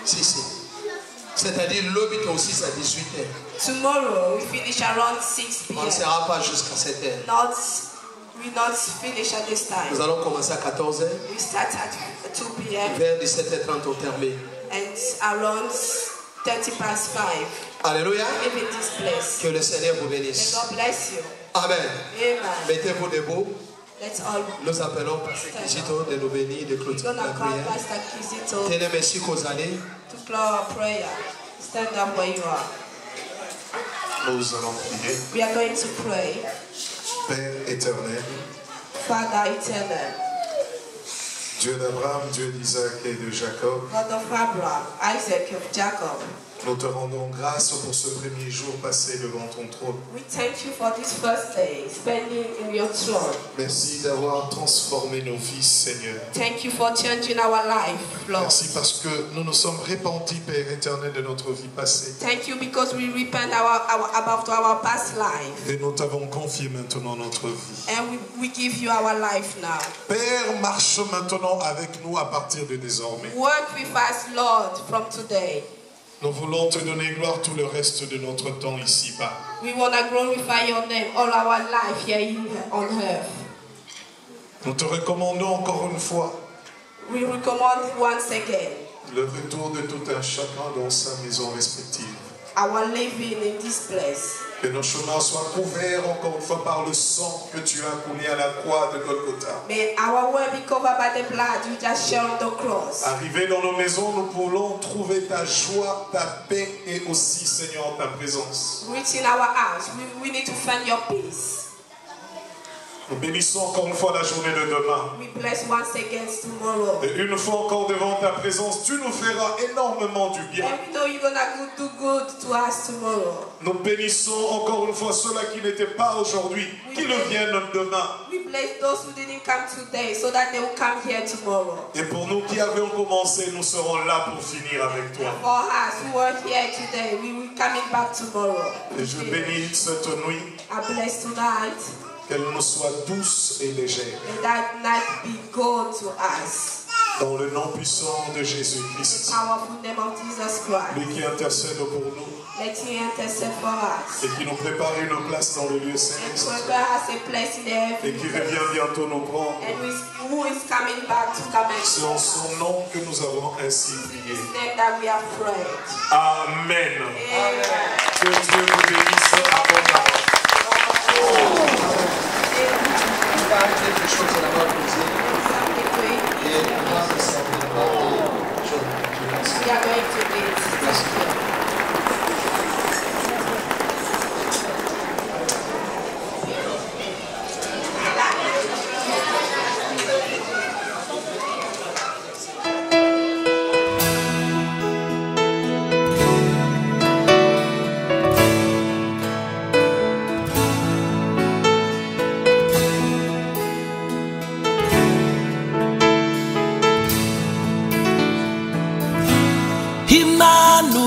Si, si. C'est-à-dire, l'obit aussi, c'est à 18h. Tomorrow we finish around 6 On ne p.m. sera pas jusqu'à 7h. We not finish at this time. Nous allons commencer à 14h. We start at 2 p.m. Vers 17h30, on termine. and around 30 past 5. Alléluia. Live in this place. Que le Seigneur vous May bénisse. God bless you. Amen. Amen. Mettez-vous debout. Let's all. Nous appelons Pasteur Kizito de nous bénir, de We're clôturer gonna la call prière. Pastor Kizito Tenez merci qu'aux années. to close our prayer. Stand up where you are. Nous allons prier. We are going to pray. Père éternel, Father eternal, Dieu d'Abraham, Dieu d'Isaac et de Jacob, God of Abraham, Isaac, of Jacob, nous te rendons grâce pour ce premier jour passé devant ton trône. we thank you for this first day spending in your throne. Merci d'avoir transformé nos vies, Seigneur. Thank you for changing our life, Lord. Merci parce que nous nous sommes repentis, Père éternel, de notre vie passée. Thank you because we repent about our past life. Et nous t'avons confié maintenant notre vie. And we give you our life now. Père, marche maintenant avec nous à partir de désormais. Work with us, Lord, from today. Nous voulons te donner gloire tout le reste de notre temps ici-bas. We want to glorify your name all our life here on earth. Nous te recommandons encore une fois We recommend once again le retour de tout un chacun dans sa maison respective. our living in this place. Que nos chemins soient couverts encore une fois par le sang que tu as coulé à la croix de Golgotha. May our way be covered by the blood you just shed on the cross. Arrivés dans nos maisons, nous voulons trouver ta joie, ta paix et aussi, Seigneur, ta présence. Reaching our house, we need to find your peace. Nous bénissons encore une fois la journée de demain. We bless once again tomorrow. Et une fois encore devant ta présence, tu nous feras énormément du bien. And we know you're gonna do good to us tomorrow. Nous bénissons encore une fois ceux-là qui n'étaient pas aujourd'hui, qui le viennent demain. We bless those who didn't come today so that they will come here tomorrow. Et pour nous qui avions commencé, nous serons là pour finir avec toi. For us who are here today, we will coming back tomorrow. Et je bénis cette nuit, I bless tonight. qu'elle nous soit douce et légère. May that night be good to us. Dans le nom puissant de Jésus-Christ, Powerful name of Jesus Christ. lui qui intercède pour nous Let him intercede for us. et qui nous prépare une place dans le lieu And céleste prepare us a place in the et heaven. qui revient bientôt nous prendre. And who is coming back to come and C'est en son nom que nous avons ainsi prié. his name that we are prayed. Amen. Amen. Que Dieu vous bénisse abondamment. Il va quelque chose à la posée. Something to eat. Et on va se servir de choses. We are going to eat. Merci.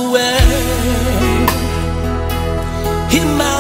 Emmanuel, Emmanuel.